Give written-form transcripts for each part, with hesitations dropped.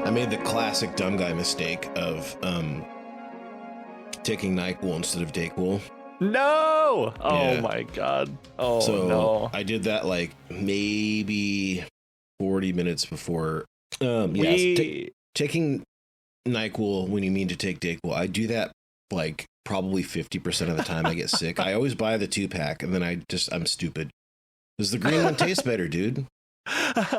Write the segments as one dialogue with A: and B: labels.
A: I made the classic dumb guy mistake of taking NyQuil instead of Dayquil.
B: No! Oh
A: Yeah.
B: my god. Oh
A: So
B: no.
A: I did that like maybe 40 minutes before. Taking NyQuil when you mean to take Dayquil, I do that like probably 50% of the time I get sick. I always buy the 2-pack and then I'm stupid. Does the green one taste better, dude?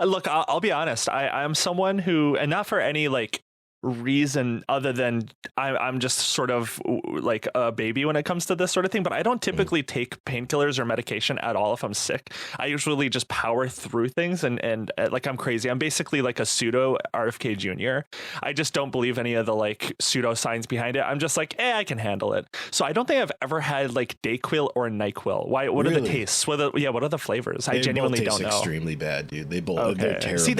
B: Look, I'll be honest. I'm someone who, and not for any like reason other than I'm just sort of like a baby when it comes to this sort of thing, but I don't typically take painkillers or medication at all if I'm sick. I usually just power through things and like I'm crazy. I'm basically like a pseudo RFK Jr. I just don't believe any of the like pseudo science behind it. I'm just like, I can handle it. So I don't think I've ever had like Dayquil or NyQuil. What are the tastes? What are the flavors? I genuinely don't know.
A: Extremely bad, dude. They both they're terrible.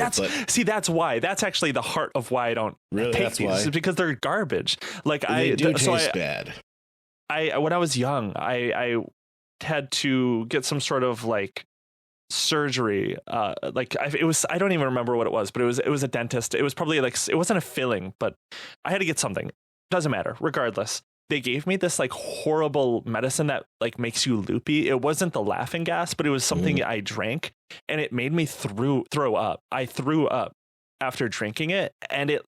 B: That's why. That's actually the heart of why I don't
A: really
B: take
A: that's
B: these.
A: why.
B: Is because they're garbage. Like
A: they do taste bad.
B: When I was young, I had to get some sort of like surgery. I don't even remember what it was, but it was a dentist. It was probably like, it wasn't a filling, but I had to get something. Doesn't matter. Regardless, they gave me this like horrible medicine that like makes you loopy. It wasn't the laughing gas, but it was something I drank and it made me throw up. I threw up after drinking it, and it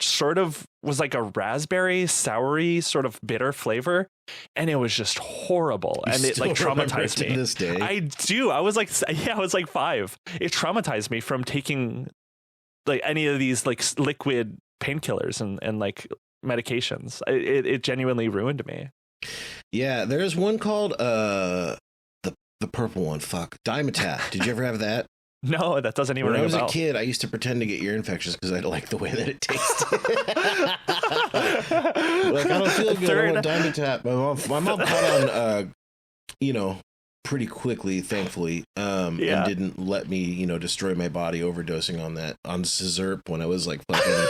B: sort of was like a raspberry soury sort of bitter flavor, and it was just horrible. And it like traumatized me.
A: To this day.
B: I do. I was like 5. It traumatized me from taking like any of these like liquid painkillers and like medications. It genuinely ruined me.
A: Yeah, there's one called the purple one. Fuck, Dimetapp. Did you ever have that?
B: No, that doesn't even ring a bell.
A: When I was a kid, I used to pretend to get ear infections because I like the way that it tasted. Like, I don't feel good. I want Dimetapp. My mom caught on, pretty quickly, thankfully, and didn't let me, destroy my body overdosing on Zerp when I was like fucking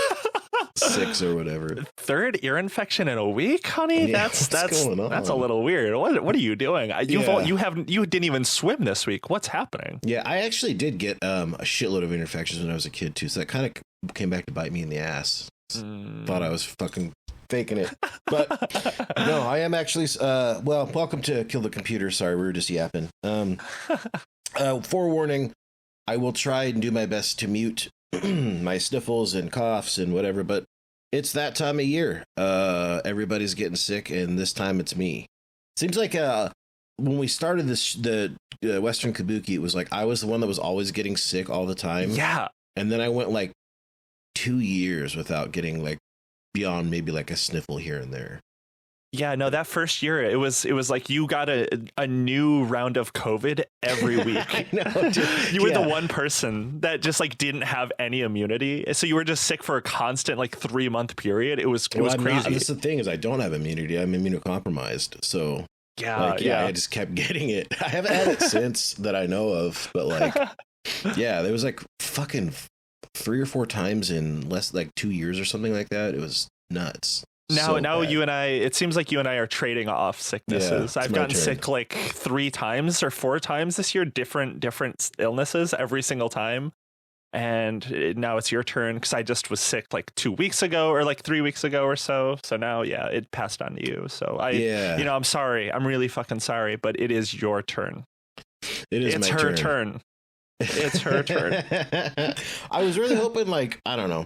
A: 6 or whatever.
B: 3rd ear infection in a week, honey?
A: Yeah,
B: that's
A: going on?
B: That's a little weird. What are you doing? You didn't even swim this week. What's happening?
A: Yeah, I actually did get a shitload of ear infections when I was a kid too, so that kind of came back to bite me in the ass. Thought I was fucking faking it, but no, I am actually. Welcome to Kill the Computer. Sorry, we were just yapping. Forewarning, I will try and do my best to mute my sniffles and coughs and whatever, but it's that time of year. Everybody's getting sick, and this time it's me. Seems like when we started the Western Kabuki, it was like I was the one that was always getting sick all the time.
B: Yeah.
A: And then I went like 2 years without getting like beyond maybe like a sniffle here and there.
B: Yeah, no, that first year it was like you got a new round of COVID every week.
A: I know, dude.
B: You were the one person that just like didn't have any immunity, so you were just sick for a constant like 3-month period. It was crazy.
A: That's the thing, is I don't have immunity. I'm immunocompromised, so I just kept getting it. I haven't had it since that I know of, but like there was like fucking 3 or 4 times in less like 2 years or something like that. It was nuts.
B: Now you and I, it seems like you and I are trading off sicknesses. I've gotten sick like 3 times or 4 times this year, different illnesses every single time. And now it's your turn, because I just was sick like 2 weeks ago or like 3 weeks ago or so. So now, it passed on to you. So I'm sorry. I'm really fucking sorry, but it is your turn. It's her turn. It's her turn.
A: I was really hoping, like, I don't know.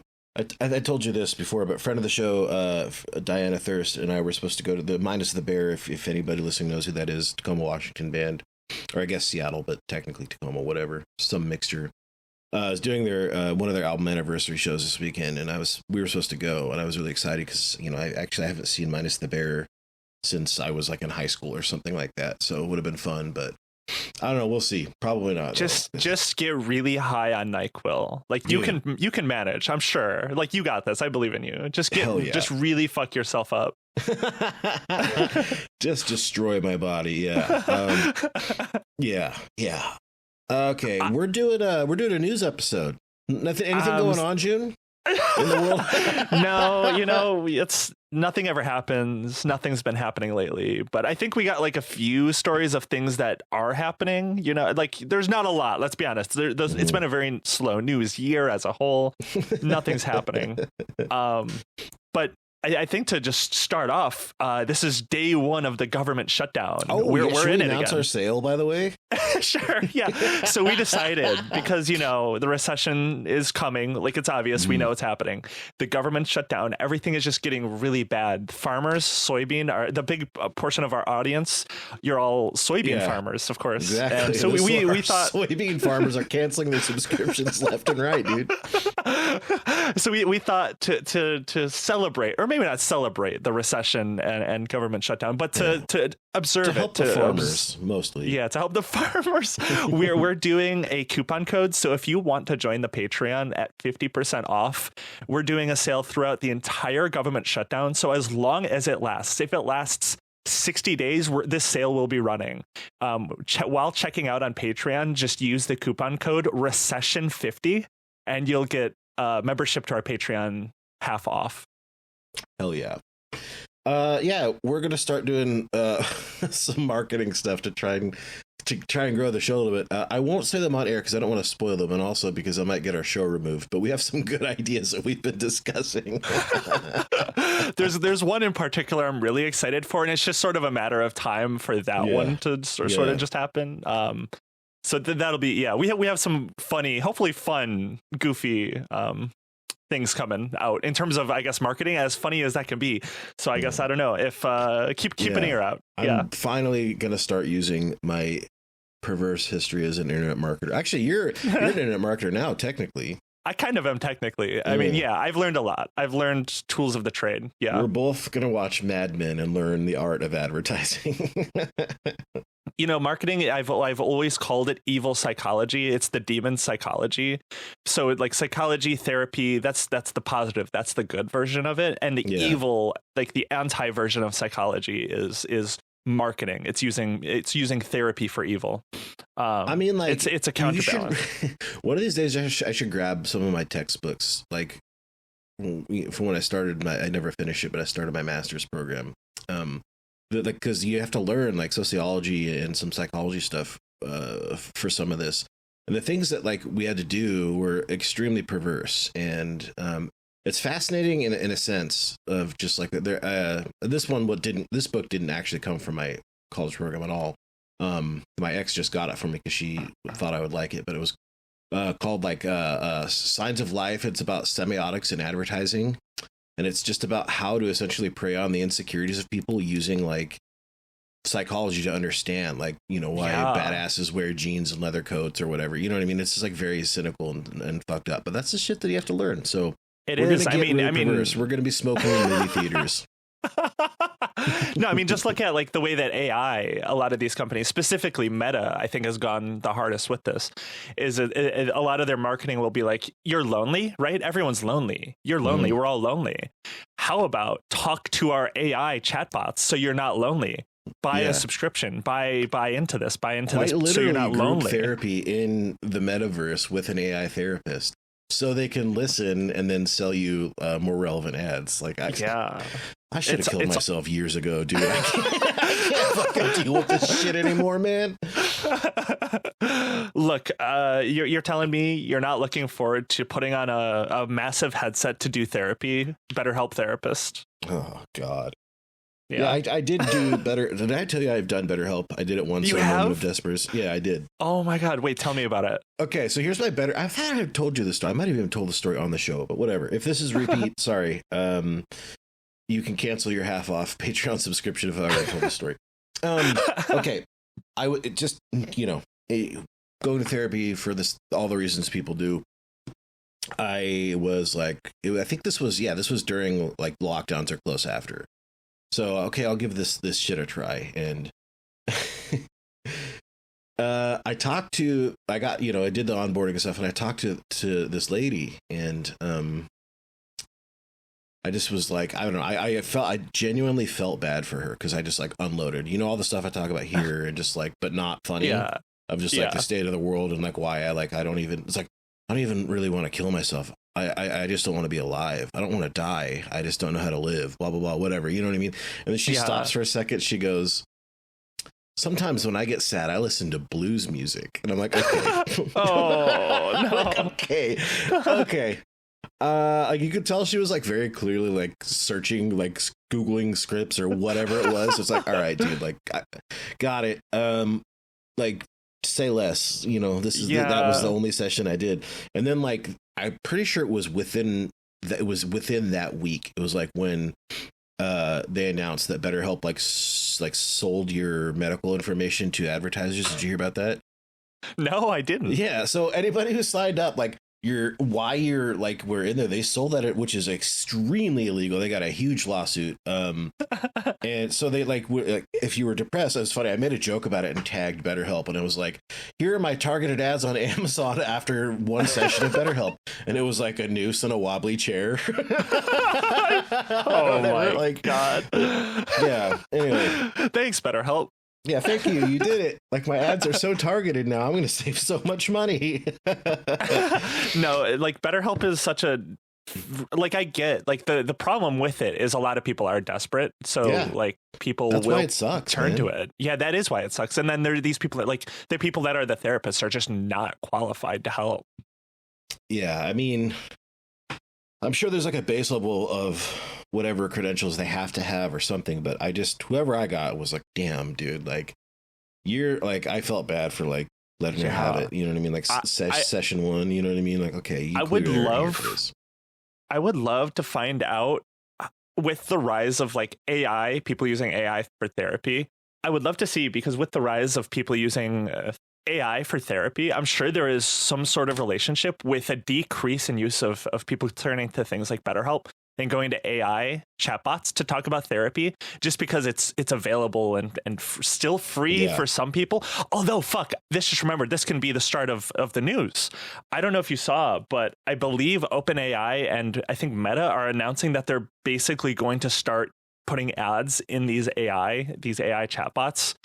A: I told you this before, but friend of the show, Diana Thirst, and I were supposed to go to the Minus the Bear, if anybody listening knows who that is, Tacoma, Washington band, or I guess Seattle, but technically Tacoma, whatever, some mixture. I was doing their one of their album anniversary shows this weekend, and we were supposed to go, and I was really excited because I haven't seen Minus the Bear since I was like in high school or something like that, so it would have been fun, but I don't know. We'll see. Probably not.
B: Just get really high on NyQuil. Like you can manage. I'm sure. Like you got this. I believe in you. Just just really fuck yourself up.
A: Just destroy my body. Yeah. Yeah. Okay. We're doing a news episode. Anything going on, June? in the world?
B: No, it's nothing ever happens. Nothing's been happening lately, but I think we got like a few stories of things that are happening. Like there's not a lot. Let's be honest. It's been a very slow news year as a whole. Nothing's happening. But I think to just start off, this is day one of the government shutdown.
A: Oh,
B: we're in it again.
A: Announce our sale, by the way.
B: Sure, yeah. So we decided, because the recession is coming, like it's obvious, we know it's happening. The government shutdown, everything is just getting really bad. Farmers, soybean, are the big portion of our audience. You're all soybean farmers, of course.
A: Exactly.
B: And so we thought
A: soybean farmers are canceling their subscriptions left and right, dude.
B: So we thought to celebrate, or maybe not celebrate, the recession and government shutdown, but to observe
A: to help
B: it,
A: the farmers mostly.
B: Yeah, to help the farmers. We're doing a coupon code. So if you want to join the Patreon at 50% off, we're doing a sale throughout the entire government shutdown. So as long as it lasts, if it lasts 60 days, this sale will be running. While checking out on Patreon, just use the coupon code recession50 and you'll get membership to our Patreon half off.
A: Hell yeah. Yeah, we're gonna start doing some marketing stuff to try and grow the show a little bit. I won't say them on air because I don't want to spoil them, and also because I might get our show removed. But we have some good ideas that we've been discussing.
B: There's one in particular I'm really excited for, and it's just sort of a matter of time for that one to sort of just happen. So that'll be we have some funny, hopefully fun, goofy things coming out in terms of, I guess, marketing, as funny as that can be. So I guess I don't know if keep an ear out.
A: I'm finally gonna start using my perverse history as an internet marketer. Actually, you're an internet marketer now, technically.
B: I kind of am technically. I mean, I've learned a lot. I've learned tools of the trade. Yeah,
A: we're both gonna watch Mad Men and learn the art of advertising.
B: Marketing, I've always called it evil psychology. It's the demon psychology. So like psychology, therapy, that's the positive, that's the good version of it. And the evil, like the anti version of psychology is marketing. It's using therapy for evil.
A: I mean, like
B: it's a counterbalance.
A: One of these days I should grab some of my textbooks. Like from when I started I never finished it, but I started my master's program. Because you have to learn like sociology and some psychology stuff for some of this, and the things that like we had to do were extremely perverse, and it's fascinating in a sense of just like this book didn't actually come from my college program at all. My ex just got it from me because she thought I would like it, but it was called like Signs of Life. It's about semiotics in advertising. And it's just about how to essentially prey on the insecurities of people using like psychology to understand, like, why badasses wear jeans and leather coats or whatever. You know what I mean? It's just like very cynical and fucked up. But that's the shit that you have to learn. So
B: it is. I mean,
A: we're going to be smoking in movie theaters.
B: No, I mean, just look at like the way that AI, a lot of these companies, specifically Meta, I think has gone the hardest with this. Is a lot of their marketing will be like, you're lonely, right? Everyone's lonely. You're lonely. We're all lonely. How about talk to our AI chatbots so you're not lonely? Buy a subscription. Buy into this. Buy into
A: Quite
B: this so you're not lonely.
A: Therapy in the metaverse with an AI therapist, so they can listen and then sell you more relevant ads. Like I should have killed myself years ago, dude. I can't fucking deal with this shit anymore, man.
B: Look, you're telling me you're not looking forward to putting on a massive headset to do therapy? BetterHelp therapist.
A: Oh God. Yeah, I did do better. Did I tell you I've done BetterHelp? I did it once in a moment of desperation. Yeah, I did.
B: Oh my God. Wait, tell me about it.
A: Okay, so here's my I thought I told you this story. I might have even told the story on the show, but whatever. If this is repeat, sorry. You can cancel your half off Patreon subscription if I already told the story. Okay. I would just, going to therapy for all the reasons people do. I was like, I think this was during like lockdowns or close after. So, okay, I'll give this shit a try. And I did the onboarding and stuff, and I talked to this lady, and I just was like, I don't know. I genuinely felt bad for her because I just like unloaded, all the stuff I talk about here and just like, but not funny.
B: Yeah.
A: Of just like the state of the world and like why I don't even really want to kill myself. I just don't want to be alive. I don't want to die. I just don't know how to live. Blah, blah, blah, whatever. You know what I mean? And then she stops for a second. She goes, sometimes when I get sad, I listen to blues music. And I'm like, okay.
B: Oh, no.
A: Like, okay. Like you could tell she was like very clearly like searching, like Googling scripts or whatever it was. It's like, all right, dude, like got it. Like say less, you know, this is that was the only session I did. And then like, I'm pretty sure it was within that week. It was like when they announced that BetterHelp like sold your medical information to advertisers. Did you hear about that?
B: No, I didn't.
A: Yeah. So anybody who signed up, like we're in there, they sold that, which is extremely illegal. They got a huge lawsuit. And so they like if you were depressed, it was funny. I made a joke about it and tagged BetterHelp, and it was like, here are my targeted ads on Amazon after one session of BetterHelp, and it was like a noose and a wobbly chair.
B: Oh my god.
A: Yeah. Anyway,
B: thanks, BetterHelp.
A: Yeah, thank you. You did it. Like my ads are so targeted now. I'm going to save so much money.
B: No, like BetterHelp is such a like I get like the problem with it is a lot of people are desperate. So like people
A: That's
B: will
A: why it sucks,
B: turn
A: man.
B: to it. Yeah, that is why it sucks. And then there are these people that like the people that are the therapists are just not qualified to help.
A: Yeah, I mean, I'm sure there's like a base level of whatever credentials they have to have or something, but whoever I got was like, damn, dude, like I felt bad for like letting her have it. You know what I mean? Like session one, you know what I mean? Like, okay, I
B: would love to find out with the rise of like AI, people using AI for therapy. I would love to see, because with the rise of people using AI for therapy, I'm sure there is some sort of relationship with a decrease in use of people turning to things like BetterHelp and going to AI chatbots to talk about therapy, just because it's available and still free for some people. Although, just remember, this can be the start of the news. I don't know if you saw, but I believe OpenAI and I think Meta are announcing that they're basically going to start putting ads in these AI chatbots.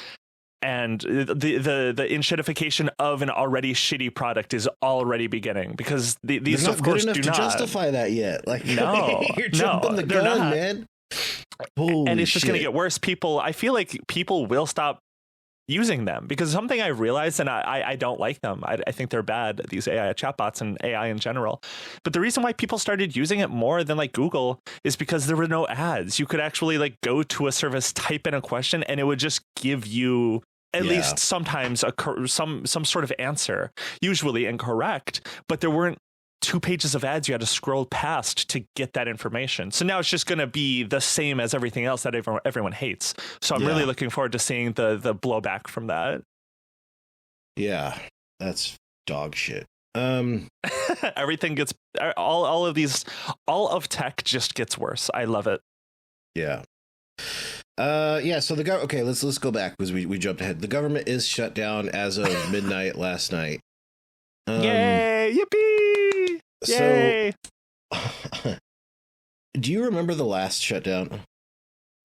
B: And the enshittification of an already shitty product is already beginning, because these of course do not
A: justify that yet. Like,
B: no,
A: you're jumping the gun, man. Holy
B: and it's just going to
A: shit.
B: get worse. I feel like people will stop using them, because something I realized, and I don't like them. I think they're bad, these AI chatbots and AI in general. But the reason why people started using it more than like Google is because there were no ads. You could actually like go to a service, type in a question, and it would just give you at least sometimes some sort of answer, usually incorrect, but there weren't 2 pages of ads you had to scroll past to get that information. So now it's just going to be the same as everything else that everyone hates. So I'm really looking forward to seeing the blowback from that.
A: Yeah, that's dog shit.
B: Everything gets all of tech just gets worse. I love it.
A: Yeah. So let's go back, because we jumped ahead. The government is shut down as of midnight last night.
B: Yay! Yippee! Yay!
A: So, do you remember the last shutdown?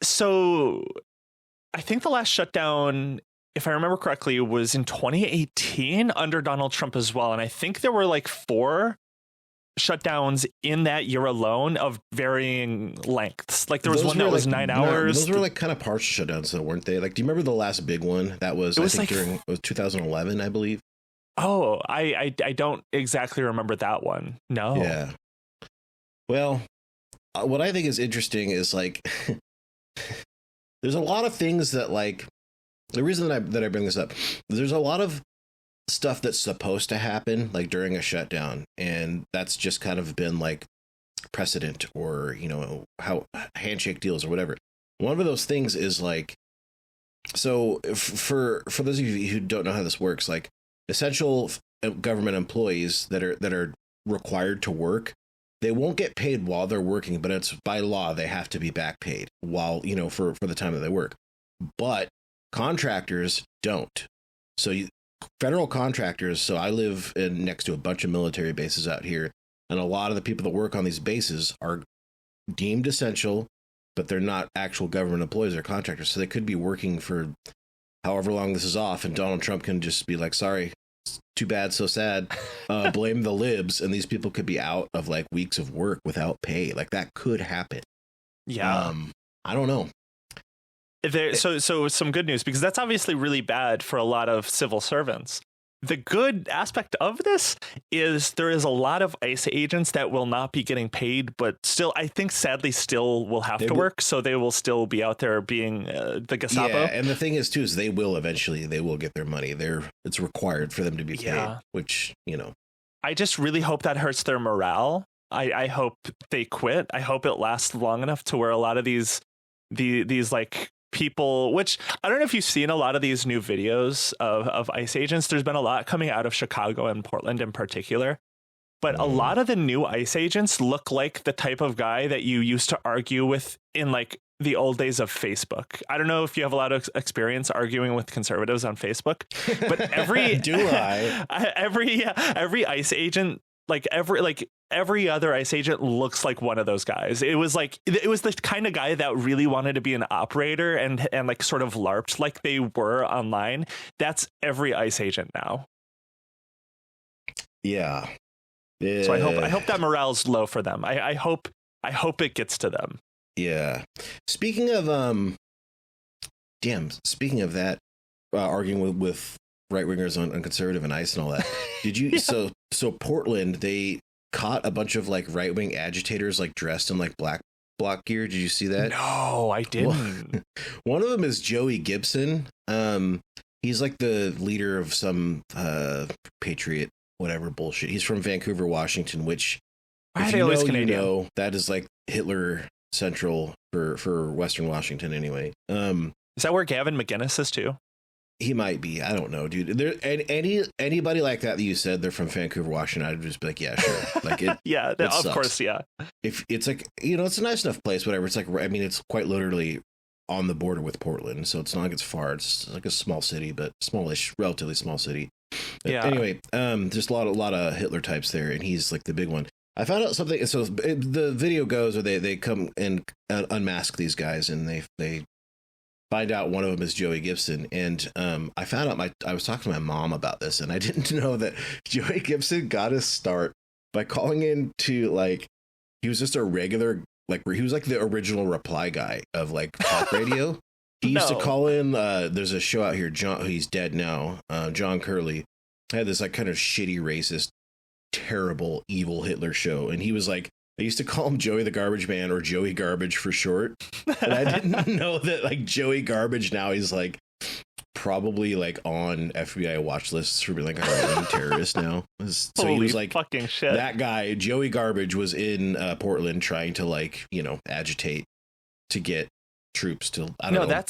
B: So, I think the last shutdown, if I remember correctly, was in 2018 under Donald Trump as well. And I think there were like 4 shutdowns in that year alone of varying lengths. Like there was one that was 9 hours.
A: Those were like kind of partial shutdowns, though, weren't they? Like, do you remember the last big one? That was, it was 2011, I believe.
B: Oh, I don't exactly remember that one. No.
A: Yeah. Well, what I think is interesting is like, there's a lot of things that like, the reason that I bring this up, there's a lot of stuff that's supposed to happen like during a shutdown, and that's just kind of been like precedent, or you know, how handshake deals or whatever. One of those things is like, so for those of you who don't know how this works, like essential government employees that are required to work, they won't get paid while they're working, but it's by law they have to be back paid while, you know, for the time that they work. But contractors don't. So federal contractors, so I live next to a bunch of military bases out here, and a lot of the people that work on these bases are deemed essential, but they're not actual government employees or contractors. So they could be working for however long this is off, and Donald Trump can just be like, sorry, too bad, so sad. Blame the libs, and these people could be out of like weeks of work without pay. Like that could happen.
B: Yeah.
A: I don't know.
B: So some good news, because that's obviously really bad for a lot of civil servants. The good aspect of this is there is a lot of ICE agents that will not be getting paid, but still, I think sadly still will have to work. So they will still be out there being the Gestapo.
A: Yeah, and the thing is too, is they will get their money. It's required for them to be paid, which, you know. I
B: just really hope that hurts their morale. I hope they quit. I hope it lasts long enough to where a lot of these like people, which I don't know if you've seen a lot of these new videos of ICE agents. There's been a lot coming out of Chicago and Portland in particular. But a lot of the new ICE agents look like the type of guy that you used to argue with in like the old days of Facebook. I don't know if you have a lot of experience arguing with conservatives on Facebook, but every ICE agent, every other ICE agent looks like one of those guys. It was the kind of guy that really wanted to be an operator and like sort of LARPed like they were online. That's every ICE agent now.
A: Yeah.
B: So I hope that morale's low for them. I hope it gets to them.
A: Yeah. Speaking of that, arguing with right wingers on conservative and ICE and all that. Did you? Yeah. So Portland, they caught a bunch of like right wing agitators like dressed in like black bloc gear. Did you see that?
B: No, I didn't.
A: Well, one of them is Joey Gibson. He's like the leader of some patriot whatever bullshit. He's from Vancouver, Washington, which if you know, that is like Hitler Central for Western Washington anyway.
B: Is that where Gavin McInnes is too?
A: He might be. I don't know, dude. There anybody like that you said they're from Vancouver, Washington, I'd just be like, yeah, sure. Like it.
B: Yeah,
A: it
B: of
A: sucks.
B: Course, yeah.
A: If it's like, you know, it's a nice enough place, whatever. It's like, I mean, it's quite literally on the border with Portland, so it's not like it's far. It's like a small city, but smallish, relatively small city.
B: Yeah.
A: Anyway, just a lot of Hitler types there, and he's like the big one. I found out something. So the video goes, or they come and unmask these guys, and they find out one of them is Joey Gibson. And I found out I was talking to my mom about this, and I didn't know that Joey Gibson got his start by calling in to like, he was just a regular, like he was like the original reply guy of like talk radio. He used to call in, there's a show out here, John, he's dead now, John Curley, had this like kind of shitty, racist, terrible, evil Hitler show. And he was like, I used to call him Joey the Garbage Man, or Joey Garbage for short. And I didn't know that like Joey Garbage now he's like probably like on FBI watch lists for being like a terrorist now. So he was like
B: fucking shit.
A: That guy, Joey Garbage, was in Portland trying to like, you know, agitate to get troops to, I don't know.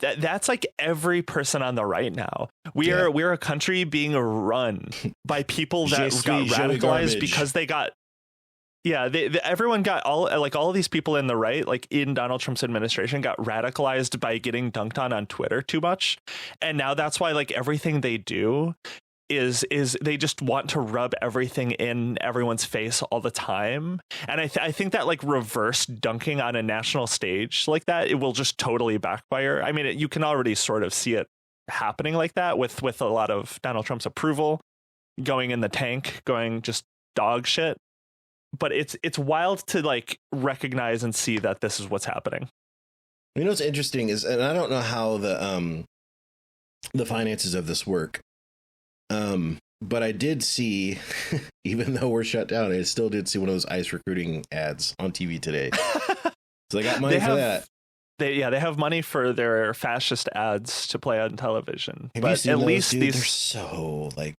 B: That's like every person on the right now. We're a country being run by people that got radicalized because they got everyone got all of these people in the right, like in Donald Trump's administration, got radicalized by getting dunked on Twitter too much. And now that's why like everything they do is they just want to rub everything in everyone's face all the time. And I think that like reverse dunking on a national stage like that, it will just totally backfire. I mean, you can already sort of see it happening like that with a lot of Donald Trump's approval going in the tank, going just dog shit. But it's wild to like recognize and see that this is what's happening.
A: You know what's interesting is, and I don't know how the finances of this work, but I did see, even though we're shut down, I still did see one of those ICE recruiting ads on TV today. So they got money for that.
B: They have money for their fascist ads to play on television.
A: Have you seen those, dude? They're so like.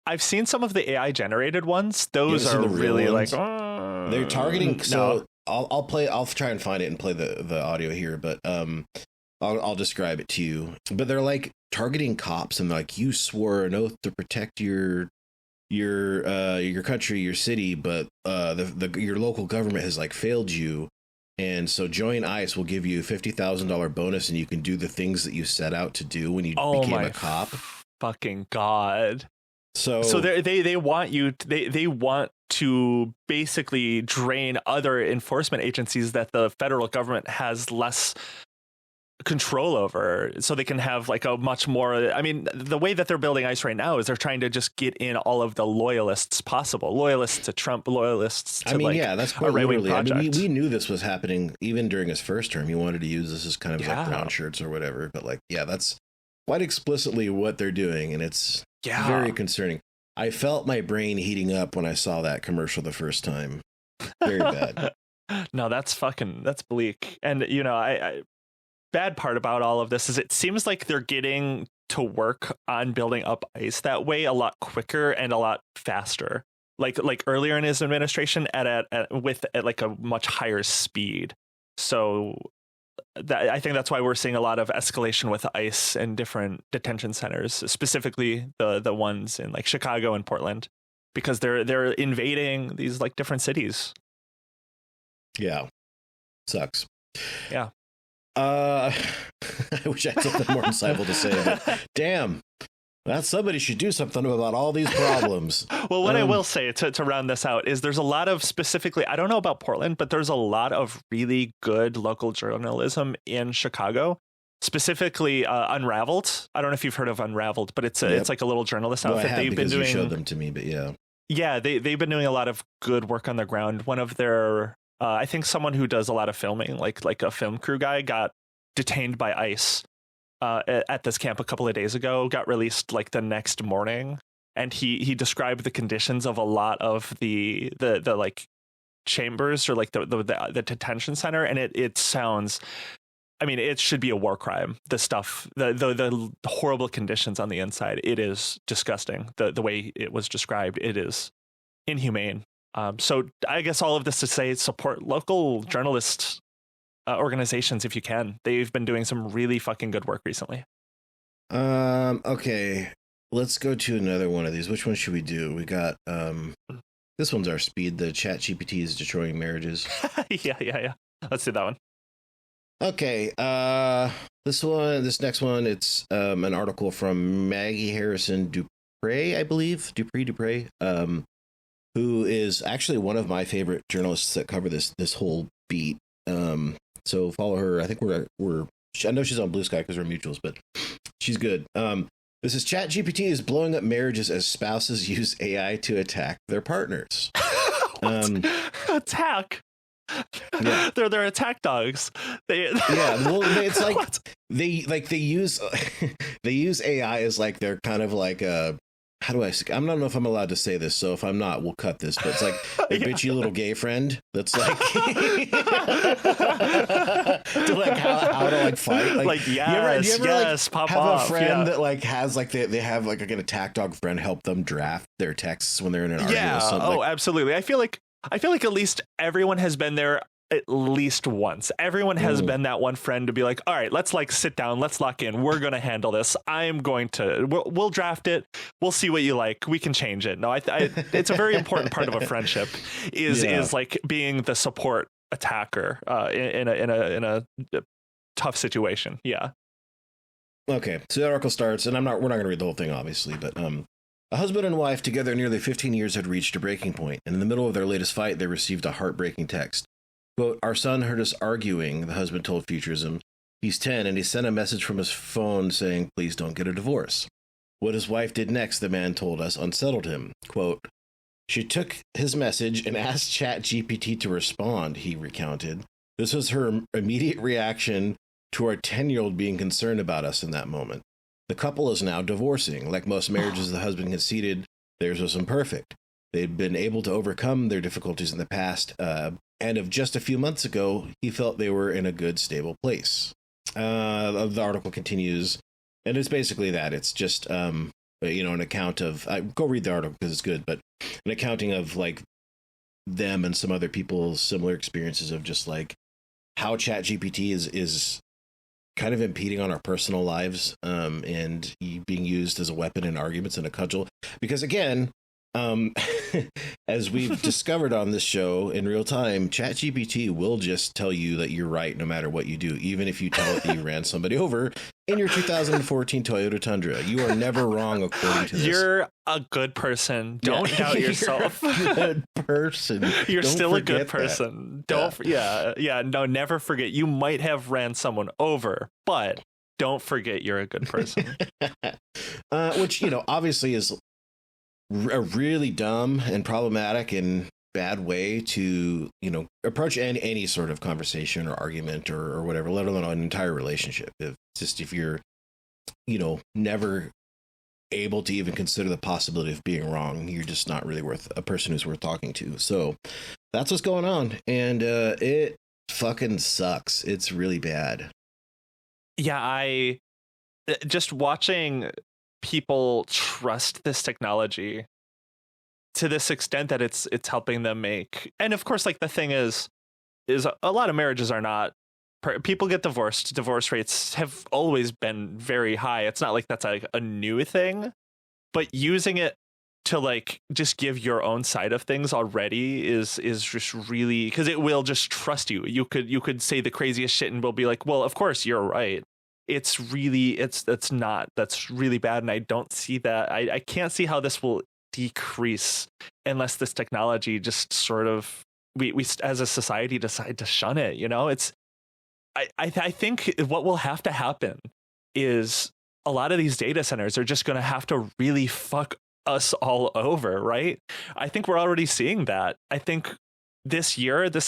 B: I've seen some of the AI generated ones. Those are really like
A: they're targeting. So I'll try and find it and play the audio here, but I'll describe it to you. But they're like targeting cops and like, you swore an oath to protect your country, your city, but your local government has like failed you. And so join ICE will give you $50,000 bonus, and you can do the things that you set out to do when you became a cop.
B: Fucking God.
A: So
B: they want you. They want to basically drain other enforcement agencies that the federal government has less control over, so they can have like a much more, I mean, the way that they're building ICE right now is they're trying to just get in all of the loyalists possible, loyalists to Trump, loyalists to
A: that's quite
B: a right-wing
A: literally.
B: project.
A: I mean, we knew this was happening even during his first term. He wanted to use this as kind of like brown shirts or whatever, but like, yeah, that's quite explicitly what they're doing, and it's very concerning. I felt my brain heating up when I saw that commercial the first time. Very bad.
B: No, that's bleak. And I bad part about all of this is it seems like they're getting to work on building up ICE that way a lot quicker and a lot faster. Like earlier in his administration at like a much higher speed. So I think that's why we're seeing a lot of escalation with ICE and different detention centers, specifically the ones in like Chicago and Portland, because they're invading these like different cities.
A: Yeah. Sucks.
B: Yeah.
A: I wish I had something more insightful to say, but damn, somebody should do something about all these problems.
B: Well, what I will say to round this out is there's a lot of specifically, I don't know about Portland, but there's a lot of really good local journalism in Chicago, specifically Unraveled. I don't know if you've heard of Unraveled, but it's like a little journalist outfit.
A: They've been doing. You showed them to me, but yeah.
B: Yeah, they've been doing a lot of good work on the ground. One of their I think someone who does a lot of filming, like a film crew guy, got detained by ICE at this camp a couple of days ago, got released like the next morning. And he described the conditions of a lot of the like chambers or like the detention center. And it sounds, I mean, it should be a war crime. The stuff, the horrible conditions on the inside. It is disgusting. The way it was described, it is inhumane. So I guess all of this to say, support local journalist organizations if you can. They've been doing some really fucking good work recently.
A: Okay, let's go to another one of these. Which one should we do? We got this one's our speed. The ChatGPT is destroying marriages.
B: Yeah. Let's do that one.
A: Okay, this next one, it's an article from Maggie Harrison Dupree, I believe. Dupree, who is actually one of my favorite journalists that cover this whole beat. So follow her. I think I know she's on Blue Sky because we're mutuals, but she's good. This is ChatGPT is blowing up marriages as spouses use AI to attack their partners.
B: Attack? Yeah. They're attack dogs.
A: It's like they use AI as like they're kind of like a. How do I don't know if I'm allowed to say this, so if I'm not, we'll cut this, but it's like a bitchy little gay friend that's like to like how to like fight. Like
B: yes, you ever like
A: pop have off. A friend that like has like they have like an attack dog friend help them draft their texts when they're in an argument with something.
B: Oh, absolutely. I feel like at least everyone has been there at least once. Everyone has been that one friend to be like, all right, let's like sit down, let's lock in. We're going to handle this. We'll draft it. We'll see what you like. We can change it. No, it's a very important part of a friendship is like being the support attacker in a tough situation. Yeah.
A: Okay. So the article starts, and we're not going to read the whole thing, obviously, but a husband and wife together nearly 15 years had reached a breaking point, and in the middle of their latest fight, they received a heartbreaking text. Quote, "Our son heard us arguing," the husband told Futurism. "He's 10, and he sent a message from his phone saying, 'Please don't get a divorce.' What his wife did next," the man told us, "unsettled him." Quote, "She took his message and asked ChatGPT to respond," he recounted. "This was her immediate reaction to our 10-year-old being concerned about us in that moment. The couple is now divorcing. Like most marriages, the husband conceded theirs was imperfect. They'd been able to overcome their difficulties in the past, and of just a few months ago, he felt they were in a good, stable place." The article continues, and it's basically that. It's just, an account of, go read the article because it's good, but an accounting of like them and some other people's similar experiences of just like how ChatGPT is kind of impeding on our personal lives, and being used as a weapon in arguments and a cudgel. Because again, as we've discovered on this show in real time, ChatGPT will just tell you that you're right no matter what you do. Even if you tell it that you ran somebody over, in your 2014 Toyota Tundra. You are never wrong according to this.
B: You're a good person. Don't doubt yourself.
A: You're a good person.
B: You're
A: Don't
B: still a good
A: forget
B: person.
A: that.
B: No, never forget. You might have ran someone over, but don't forget you're a good person.
A: Which, obviously is a really dumb and problematic and bad way to, approach any sort of conversation or argument or whatever, let alone an entire relationship. If you're, never able to even consider the possibility of being wrong, you're just not really worth a person who's worth talking to. So that's what's going on. And it fucking sucks. It's really bad.
B: Yeah, I just watching people trust this technology to this extent that it's helping them make. And of course, like the thing is a lot of marriages are not, people get divorced. Divorce rates have always been very high. It's not like that's like a new thing, but using it to like just give your own side of things already is just really, because it will just trust you. You could say the craziest shit and we'll be like, well, of course you're right. It's really, that's really bad. And I don't see that. I can't see how this will decrease unless this technology just sort of, we as a society decide to shun it. It's, I think what will have to happen is a lot of these data centers are just going to have to really fuck us all over, right? I think we're already seeing that. I think this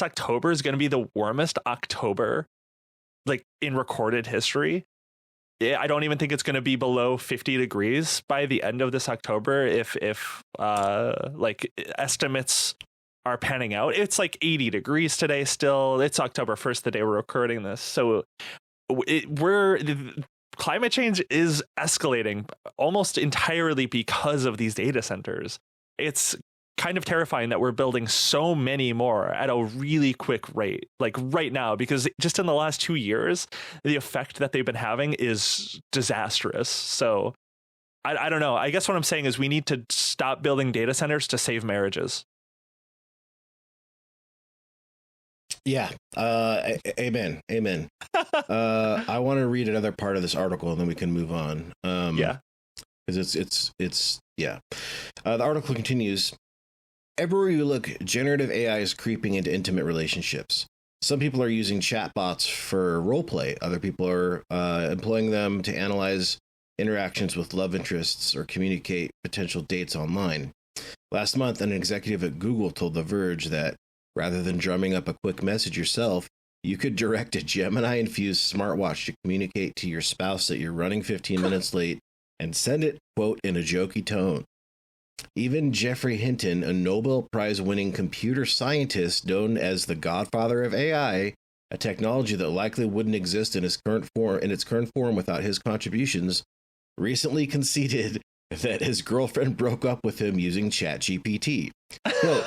B: October is going to be the warmest October like in recorded history. I don't even think it's going to be below 50 degrees by the end of this October. If like estimates are panning out, it's like 80 degrees today still. It's October 1st, the day we're recording this. So climate change is escalating almost entirely because of these data centers. It's kind of terrifying that we're building so many more at a really quick rate, like right now, because just in the last 2 years, the effect that they've been having is disastrous. So I don't know. I guess what I'm saying is we need to stop building data centers to save marriages.
A: Yeah. Amen. I want to read another part of this article and then we can move on.
B: Yeah.
A: Because it's yeah. The article continues. Everywhere you look, generative AI is creeping into intimate relationships. Some people are using chatbots for roleplay. Other people are employing them to analyze interactions with love interests or communicate potential dates online. Last month, an executive at Google told The Verge that rather than drumming up a quick message yourself, you could direct a Gemini-infused smartwatch to communicate to your spouse that you're running 15 minutes late and send it, quote, in a jokey tone. Even Geoffrey Hinton, a Nobel Prize-winning computer scientist known as the godfather of AI, a technology that likely wouldn't exist in its current form without his contributions, recently conceded that his girlfriend broke up with him using ChatGPT. Quote,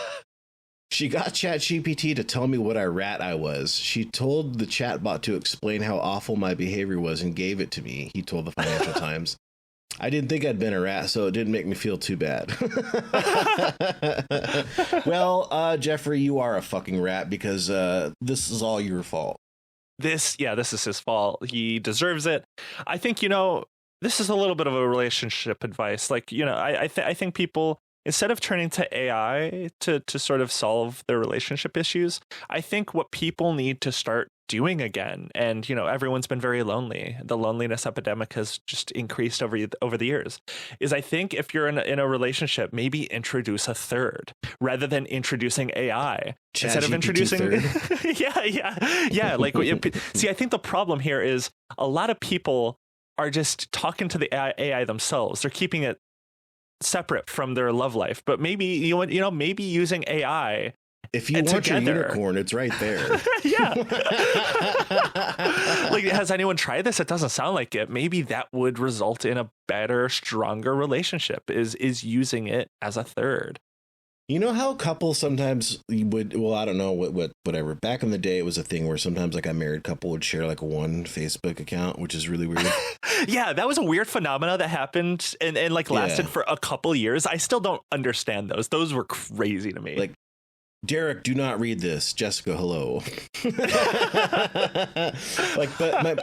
A: she got ChatGPT to tell me what a rat I was. She told the chatbot to explain how awful my behavior was and gave it to me, he told the Financial Times. I didn't think I'd been a rat, so it didn't make me feel too bad. Well, Jeffrey, you are a fucking rat because this is all your fault.
B: This is his fault. He deserves it. I think, this is a little bit of a relationship advice. Like, I think people, instead of turning to AI to sort of solve their relationship issues, I think what people need to start doing again, and everyone's been very lonely. The loneliness epidemic has just increased over the years. Is I think if you're in a relationship, maybe introduce a third rather than introducing AI. Instead of introducing, yeah. Like, see, I think the problem here is a lot of people are just talking to the AI themselves. They're keeping it separate from their love life. But maybe maybe using AI.
A: If you want your unicorn, it's right there.
B: Yeah. Like, has anyone tried this? It doesn't sound like it. Maybe that would result in a better, stronger relationship, is using it as a third.
A: You know how couples sometimes would, well, I don't know, whatever. Back in the day, it was a thing where sometimes like a married couple would share like one Facebook account, which is really weird.
B: Yeah, that was a weird phenomena that happened and like lasted for a couple years. I still don't understand those. Those were crazy to me.
A: Like, Derek, do not read this. Jessica, hello.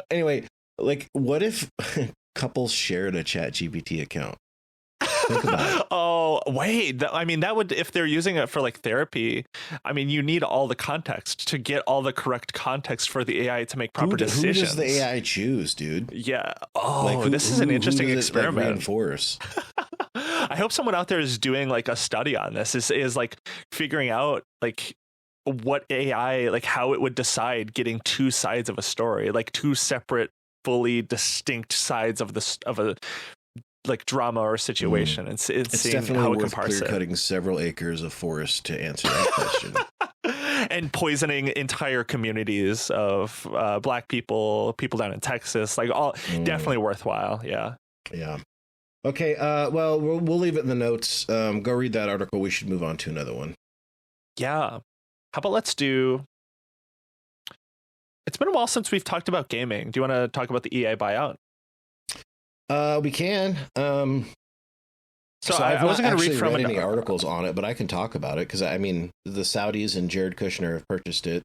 A: Anyway, Like, what if couples shared a ChatGPT account? Think about it.
B: Oh, wait. I mean, that would, if they're using it for like therapy, I mean, you need all the context to get all the correct context for the AI to make proper decisions.
A: Who does the AI choose, dude?
B: Yeah. Oh, like this is an interesting experiment.
A: Like, reinforce?
B: I hope someone out there is doing like a study on this, is like figuring out like what AI, like how it would decide getting two sides of a story, like two separate, fully distinct sides of a like drama or situation. It's
A: definitely
B: how
A: worth clear-cutting several acres of forest to answer that question.
B: And poisoning entire communities of Black people down in Texas, like all definitely worthwhile. Yeah.
A: Okay. Well, we'll leave it in the notes. Go read that article. We should move on to another one.
B: Yeah. How about let's do. It's been a while since we've talked about gaming. Do you want to talk about the EA buyout?
A: We can. So
B: I wasn't going to read from
A: any articles on it, but I can talk about it because I mean the Saudis and Jared Kushner have purchased it.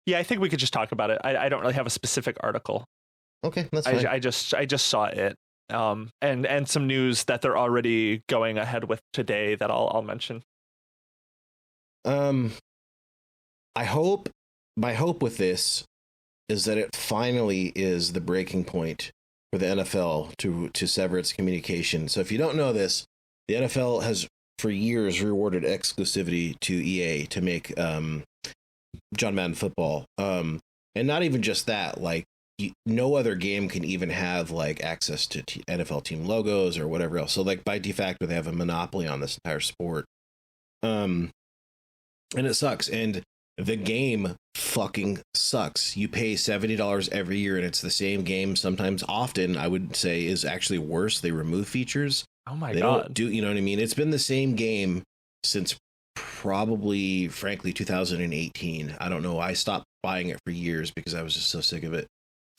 B: Yeah, I think we could just talk about it. I don't really have a specific article.
A: Okay, that's fine.
B: I just saw it. And some news that they're already going ahead with today that I'll mention.
A: My hope with this is that it finally is the breaking point for the NFL to sever its communication. So if you don't know this, the NFL has for years rewarded exclusivity to EA to make John Madden football. And not even just that, like no other game can even have like access to NFL team logos or whatever else. So like by de facto, they have a monopoly on this entire sport. And it sucks. And the game fucking sucks. You pay $70 every year and it's the same game. Sometimes, often, I would say is actually worse. They remove features.
B: Oh my
A: God.
B: God.
A: You know what I mean? It's been the same game since probably, frankly, 2018. I don't know. I stopped buying it for years because I was just so sick of it.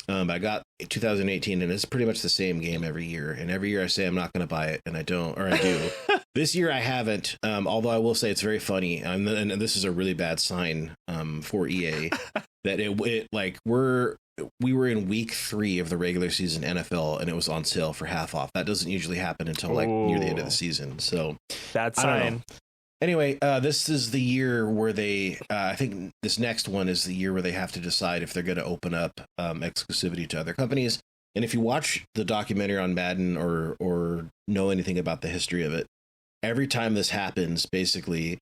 A: I got 2018 and it's pretty much the same game every year. And every year I say I'm not going to buy it and I don't, or I do. This year I haven't, although I will say it's very funny. And this is a really bad sign for EA that it like we were in week 3 of the regular season NFL and it was on sale for half off. That doesn't usually happen until like near the end of the season. So
B: bad sign.
A: Anyway, this is the year where they, I think this next one is the year where they have to decide if they're going to open up exclusivity to other companies. And if you watch the documentary on Madden or know anything about the history of it, every time this happens, basically,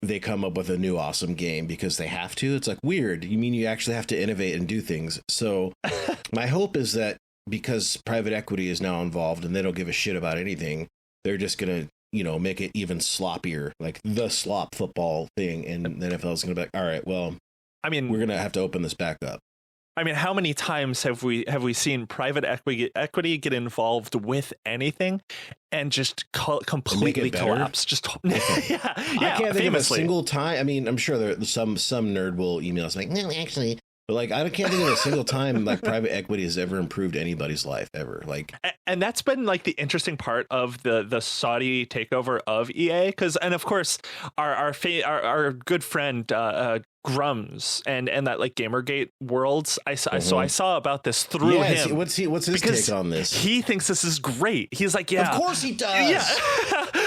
A: they come up with a new awesome game because they have to. It's like weird. You mean you actually have to innovate and do things. So my hope is that because private equity is now involved and they don't give a shit about anything, they're just going to, make it even sloppier, like the slop football thing. And the NFL is going to be like, all right, well, I mean, we're going to have to open this back up.
B: I mean, how many times have we seen private equity get involved with anything and just completely collapse? Just
A: yeah, I can't think of a single time. I mean, I'm sure there some nerd will email us like, no, actually. But like, I can't think of a single time like private equity has ever improved anybody's life ever. Like,
B: and that's been like the interesting part of the Saudi takeover of EA, and of course our good friend Grums and that like Gamergate worlds. I saw about this through him.
A: What's his take on this?
B: He thinks this is great. He's like, yeah,
A: of course he does.
B: Yeah.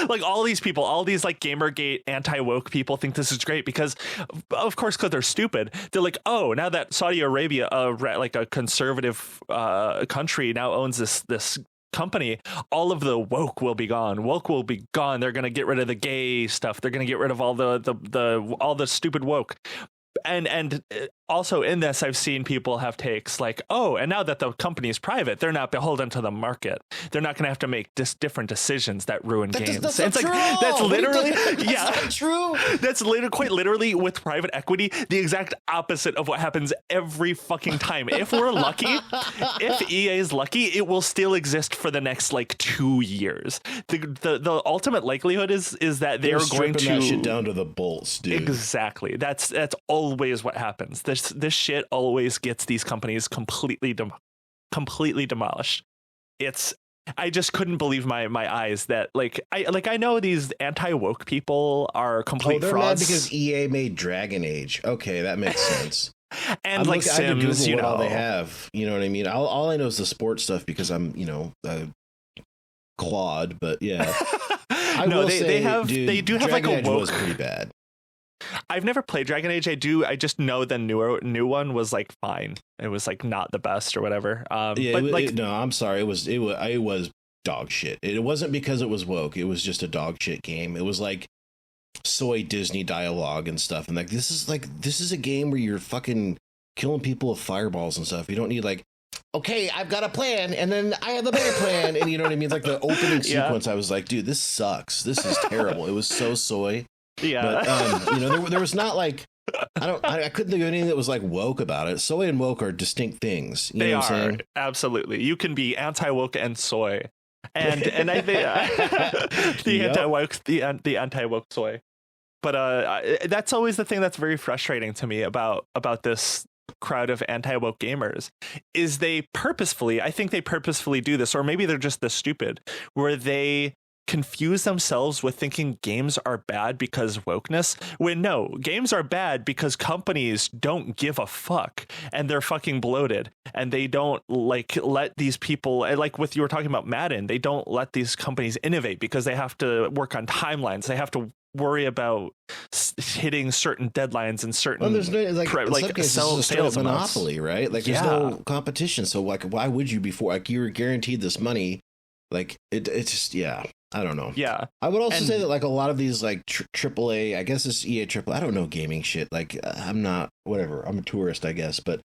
B: Like all these people, all these like Gamergate anti-woke people think this is great because they're stupid. They're like, oh, now that Saudi Arabia, like a conservative country, now owns this company, all of the woke will be gone. Woke will be gone. They're going to get rid of the gay stuff. They're going to get rid of all the stupid woke. And also in this, I've seen people have takes like, oh, and now that the company is private, they're not beholden to the market. They're not going to have to make different decisions that ruin games.
A: That's not true.
B: That's literally,
A: not true.
B: That's quite literally with private equity, the exact opposite of what happens every fucking time. If we're lucky, if EA is lucky, it will still exist for the next like 2 years. The ultimate likelihood is that they're going to
A: that shit down to the bolts, dude.
B: Exactly. That's always what happens. This shit always gets these companies completely demolished. I just couldn't believe my eyes that I know these anti-woke people are complete
A: they're
B: frauds.
A: mad because EA made Dragon Age. Okay, that makes sense.
B: And like Sims,
A: what all they have. You know what I mean? All I know is the sports stuff because I'm, Claude. But yeah,
B: they do have like a
A: Dragon Age
B: woke.
A: Was pretty bad.
B: I've never played Dragon Age. I just know the new one was like fine. It was like not the best or whatever.
A: No, I'm sorry. It was dog shit. It wasn't because it was woke. It was just a dog shit game. It was like soy Disney dialogue and stuff. And like this is a game where you're fucking killing people with fireballs and stuff. You don't need like, okay, I've got a plan, and then I have a better plan, and you know what I mean? It's like the opening sequence. I was like, dude, this sucks. This is terrible. It was so soy.
B: Yeah.
A: But there was not like I couldn't think of anything that was like woke about it. Soy and woke are distinct things. You know what I'm saying?
B: Absolutely. You can be anti-woke and soy. And I think the anti-woke soy. But that's always the thing that's very frustrating to me about this crowd of anti-woke gamers is I think they purposefully do this, or maybe they're just this stupid, where they confuse themselves with thinking games are bad because wokeness, when no, games are bad because companies don't give a fuck and they're fucking bloated and they don't like let these people, like with you were talking about Madden, they don't let these companies innovate because they have to work on timelines, they have to worry about hitting certain deadlines and certain
A: there's no, like in some cases it's a monopoly, right? Like there's no competition, so like why would you before, like you were guaranteed this money, like it's just I don't know.
B: Yeah.
A: I would also say that like a lot of these like AAA, I guess it's EA AAA, I don't know gaming shit. Like I'm not, whatever. I'm a tourist, I guess. But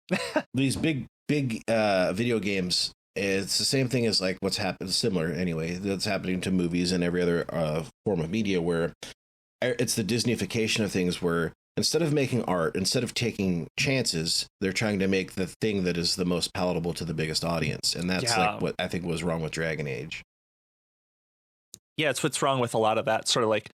A: these big video games, it's the same thing as like what's happened, similar anyway, that's happening to movies and every other form of media where it's the Disneyfication of things where instead of making art, instead of taking chances, they're trying to make the thing that is the most palatable to the biggest audience. And that's like what I think was wrong with Dragon Age.
B: Yeah, it's what's wrong with a lot of that sort of like,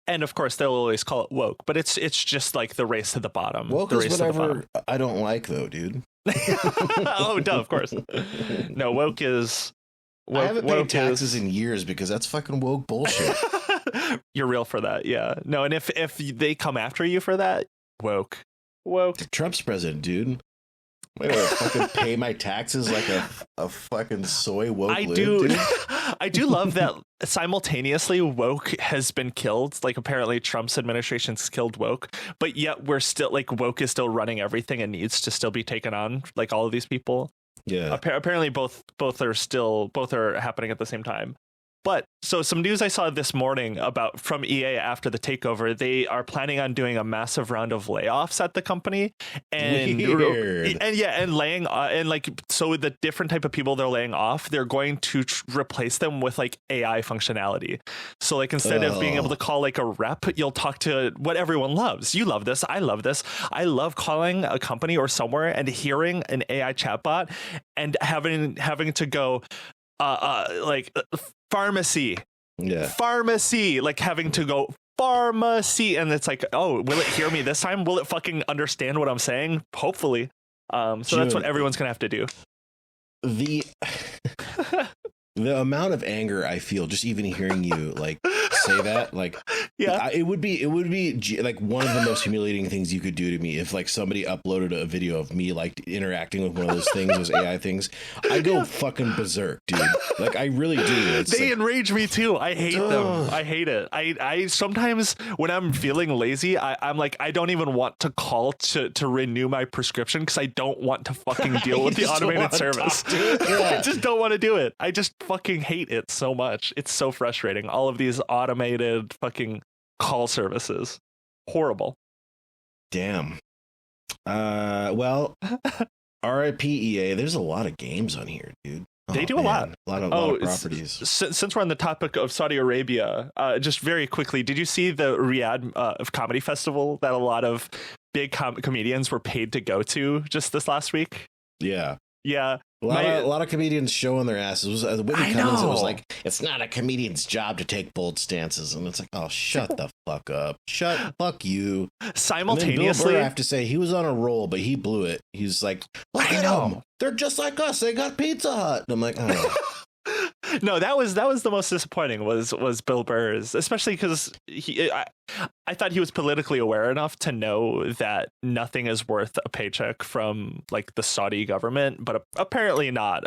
B: and of course they'll always call it woke, but it's just like the race to the bottom.
A: Woke
B: the
A: is
B: race
A: whatever I don't like though, dude.
B: Oh, duh, of course. No, woke is.
A: I haven't paid taxes in years because that's fucking woke bullshit.
B: You're real for that, yeah. No, and if they come after you for that, woke.
A: Trump's president, dude. Wait, fucking pay my taxes like a fucking soy woke dude.
B: I do love that simultaneously woke has been killed. Like apparently Trump's administration's killed woke, but yet we're still like woke is still running everything and needs to still be taken on, like all of these people.
A: Yeah.
B: Apparently both are happening at the same time. But so some news I saw this morning from EA after the takeover, they are planning on doing a massive round of layoffs at the company, and
A: weird.
B: and laying and like so the different type of people they're laying off, they're going to replace them with like AI functionality. So like instead of being able to call like a rep, you'll talk to what everyone loves. You love this. I love this. I love calling a company or somewhere and hearing an AI chatbot and having to go pharmacy, like having to go pharmacy, and it's like, oh, will it hear me this time? Will it fucking understand what I'm saying? Hopefully. So that's what everyone's gonna have to do.
A: The amount of anger I feel just even hearing you like say that, like, yeah, it would be like one of the most humiliating things you could do to me if like somebody uploaded a video of me like interacting with one of those things, those AI things. I go fucking berserk, dude. Like I really do.
B: They enrage me too. I hate them. I hate it. I sometimes when I'm feeling lazy, I'm like, I don't even want to call to renew my prescription because I don't want to fucking deal with the automated service. I just don't want to do it. I just fucking hate it so much. It's so frustrating. All of these automated fucking call services. Horrible.
A: Damn. Well, RIP EA. There's a lot of games on here, dude.
B: They do a lot.
A: A lot of properties.
B: Since we're on the topic of Saudi Arabia, just very quickly, did you see the Riyadh Comedy Festival that a lot of big comedians were paid to go to just this last week?
A: Yeah.
B: Yeah.
A: A lot of comedians showing their asses. Whitney Cummings, it was like, it's not a comedian's job to take bold stances. And it's like, oh, shut the fuck up. Fuck you.
B: Simultaneously,
A: I have to say, he was on a roll, but he blew it. He's like, look at them. They're just like us. They got Pizza Hut. And I'm like, oh.
B: No, that was the most disappointing was Bill Burr's, especially because I thought he was politically aware enough to know that nothing is worth a paycheck from like the Saudi government, but apparently not.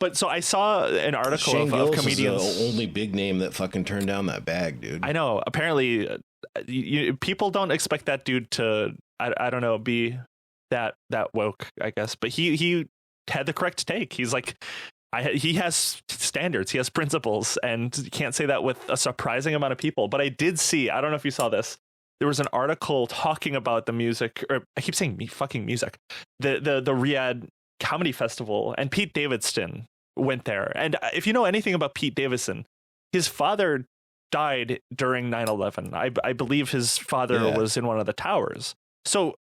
B: But so I saw an article
A: Shane
B: of
A: Gillis
B: comedians.
A: is the only big name that fucking turned down that bag, dude.
B: I know. Apparently, people don't expect that dude to I don't know, be that woke, I guess. But he had the correct take. He's like, he has standards, he has principles, and you can't say that with a surprising amount of people. But I did see, I don't know if you saw this, there was an article talking about the music, or I keep saying fucking music, the Riyadh Comedy Festival, and Pete Davidson went there. And if you know anything about Pete Davidson, his father died during 9/11. I believe his father was in one of the towers. So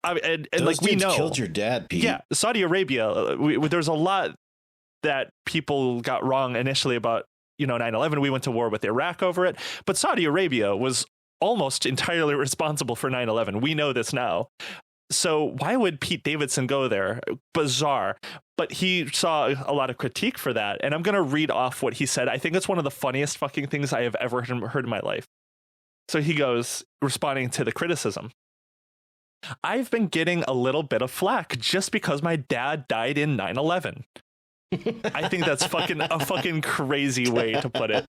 B: and like we know,
A: killed your dad, Pete.
B: Yeah, Saudi Arabia. There's a lot that people got wrong initially about 9/11. We went to war with Iraq over it, but Saudi Arabia was almost entirely responsible for 9/11. We know this now. So why would Pete Davidson go there? Bizarre. But he saw a lot of critique for that, and I'm gonna read off what he said. I think it's one of the funniest fucking things I have ever heard in my life. So he goes, responding to the criticism: I've been getting a little bit of flack just because my dad died in 9/11. I think that's a fucking crazy way to put it.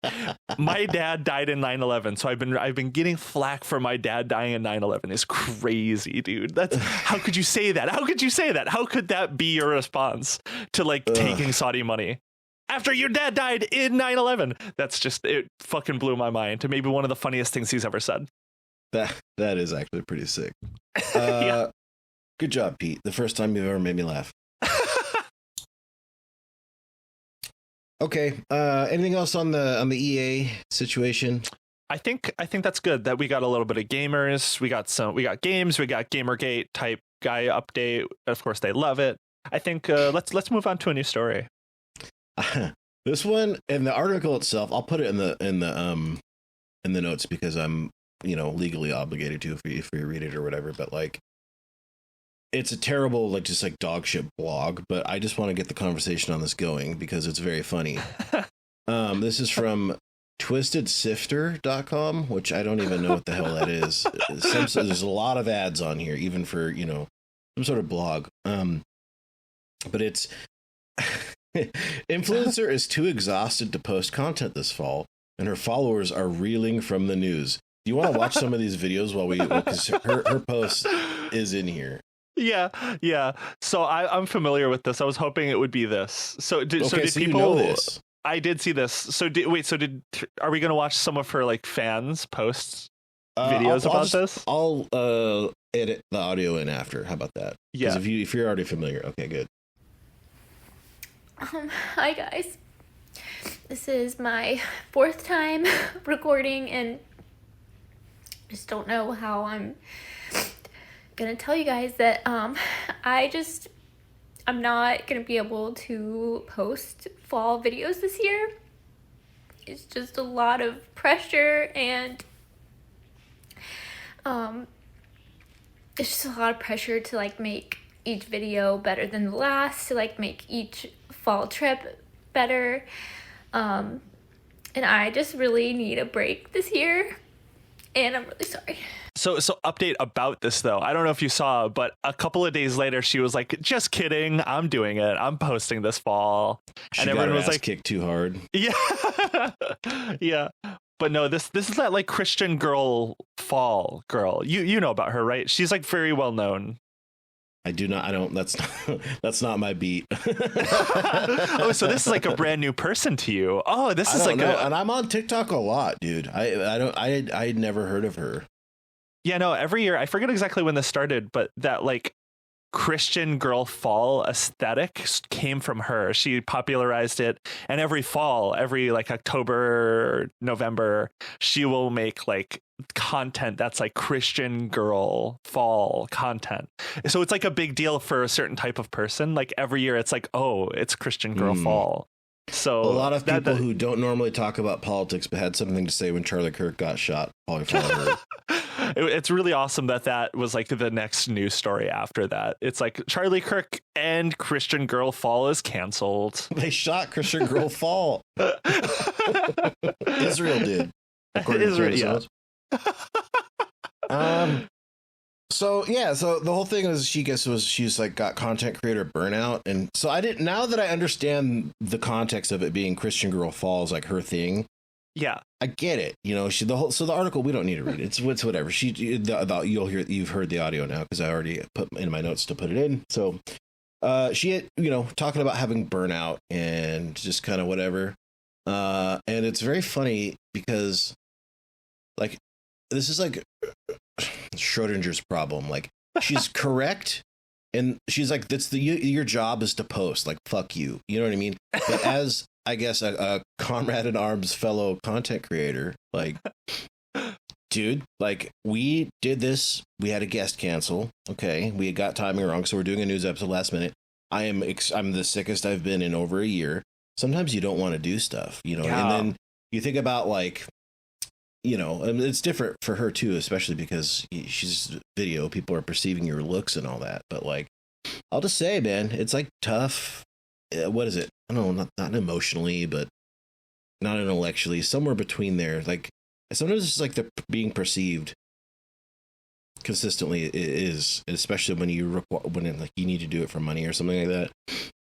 B: My dad died in 9/11, so I've been getting flack for my dad dying in 9/11. Is crazy, dude. That's how could you say that? How could you say that? How could that be your response to like taking Saudi money after your dad died in 9/11? That's just, it fucking blew my mind to maybe one of the funniest things he's ever said.
A: That is actually pretty sick.
B: Yeah.
A: Good job, Pete. The first time you've ever made me laugh. Okay. Anything else on the EA situation?
B: I think that's good that we got a little bit of gamers. We got games. We got Gamergate type guy update. Of course, they love it. I think let's move on to a new story.
A: This one, and the article itself, I'll put it in the notes because I'm legally obligated to if you read it or whatever. But like, it's a terrible, just dog shit blog, but I just want to get the conversation on this going because it's very funny. This is from twistedsifter.com, which I don't even know what the hell that is. There's a lot of ads on here, even for, some sort of blog. But it's influencer is too exhausted to post content this fall, and her followers are reeling from the news. Do you want to watch some of these videos because her post is in here?
B: Yeah. So I'm familiar with this. I was hoping it would be this. So did people
A: you know this?
B: I did see this. So are we going to watch some of her fans posts videos about this?
A: I'll edit the audio in after. How about that?
B: Yeah.
A: If you're already familiar. Okay, good.
C: Hi guys. This is my 4th time recording and just don't know how I'm gonna tell you guys that I'm not gonna be able to post fall videos this year. It's just a lot of pressure, and it's just a lot of pressure to make each video better than the last, to make each fall trip better, and I just really need a break this year, and I'm really sorry.
B: So update about this though. I don't know if you saw, but a couple of days later, she was like, "Just kidding, I'm doing it. I'm posting this fall."
A: And everyone was like, "Kicked too hard."
B: Yeah, yeah. But no, this is that Christian girl fall girl. You know about her, right? She's very well known.
A: I do not. I don't. That's not my beat.
B: Oh, so this is a brand new person to you. Oh, this is
A: and I'm on TikTok a lot, dude. I'd never heard of her.
B: Yeah, no, every year, I forget exactly when this started, but that Christian girl fall aesthetic came from her. She popularized it, and every fall, every October, November, she will make content that's Christian girl fall content. So it's a big deal for a certain type of person. Every year it's oh, it's Christian girl fall. So
A: a lot of people who don't normally talk about politics but had something to say when Charlie Kirk got shot probably follow her.
B: It's really awesome that was like the next news story after that. It's like Charlie Kirk and Christian Girl Fall is canceled.
A: They shot Christian Girl Fall. Israel did. Israel, yeah. So the whole thing was she's like got content creator burnout, and so now that I understand the context of it being Christian Girl Falls like her thing.
B: Yeah,
A: I get it. You know, the article we don't need to read it. It's whatever. You've heard the audio now because I already put in my notes to put it in. So she had, talking about having burnout and just kind of whatever. And it's very funny because like this is like Schrodinger's problem. Like she's correct. And she's like, your job is to post, like, fuck you. You know what I mean? But as, I guess, a comrade in arms fellow content creator, like, dude, like, we did this. We had a guest cancel. Okay. We got timing wrong. So we're doing a news episode last minute. I'm the sickest I've been in over a year. Sometimes you don't want to do stuff, Yeah. And then you think about, like, and it's different for her too, especially because she's video. People are perceiving your looks and all that. But like, I'll just say, man, it's like tough. What is it? I don't know, not emotionally, but not intellectually. Somewhere between there. Like sometimes it's like the being perceived consistently is, especially when you need to do it for money or something like that.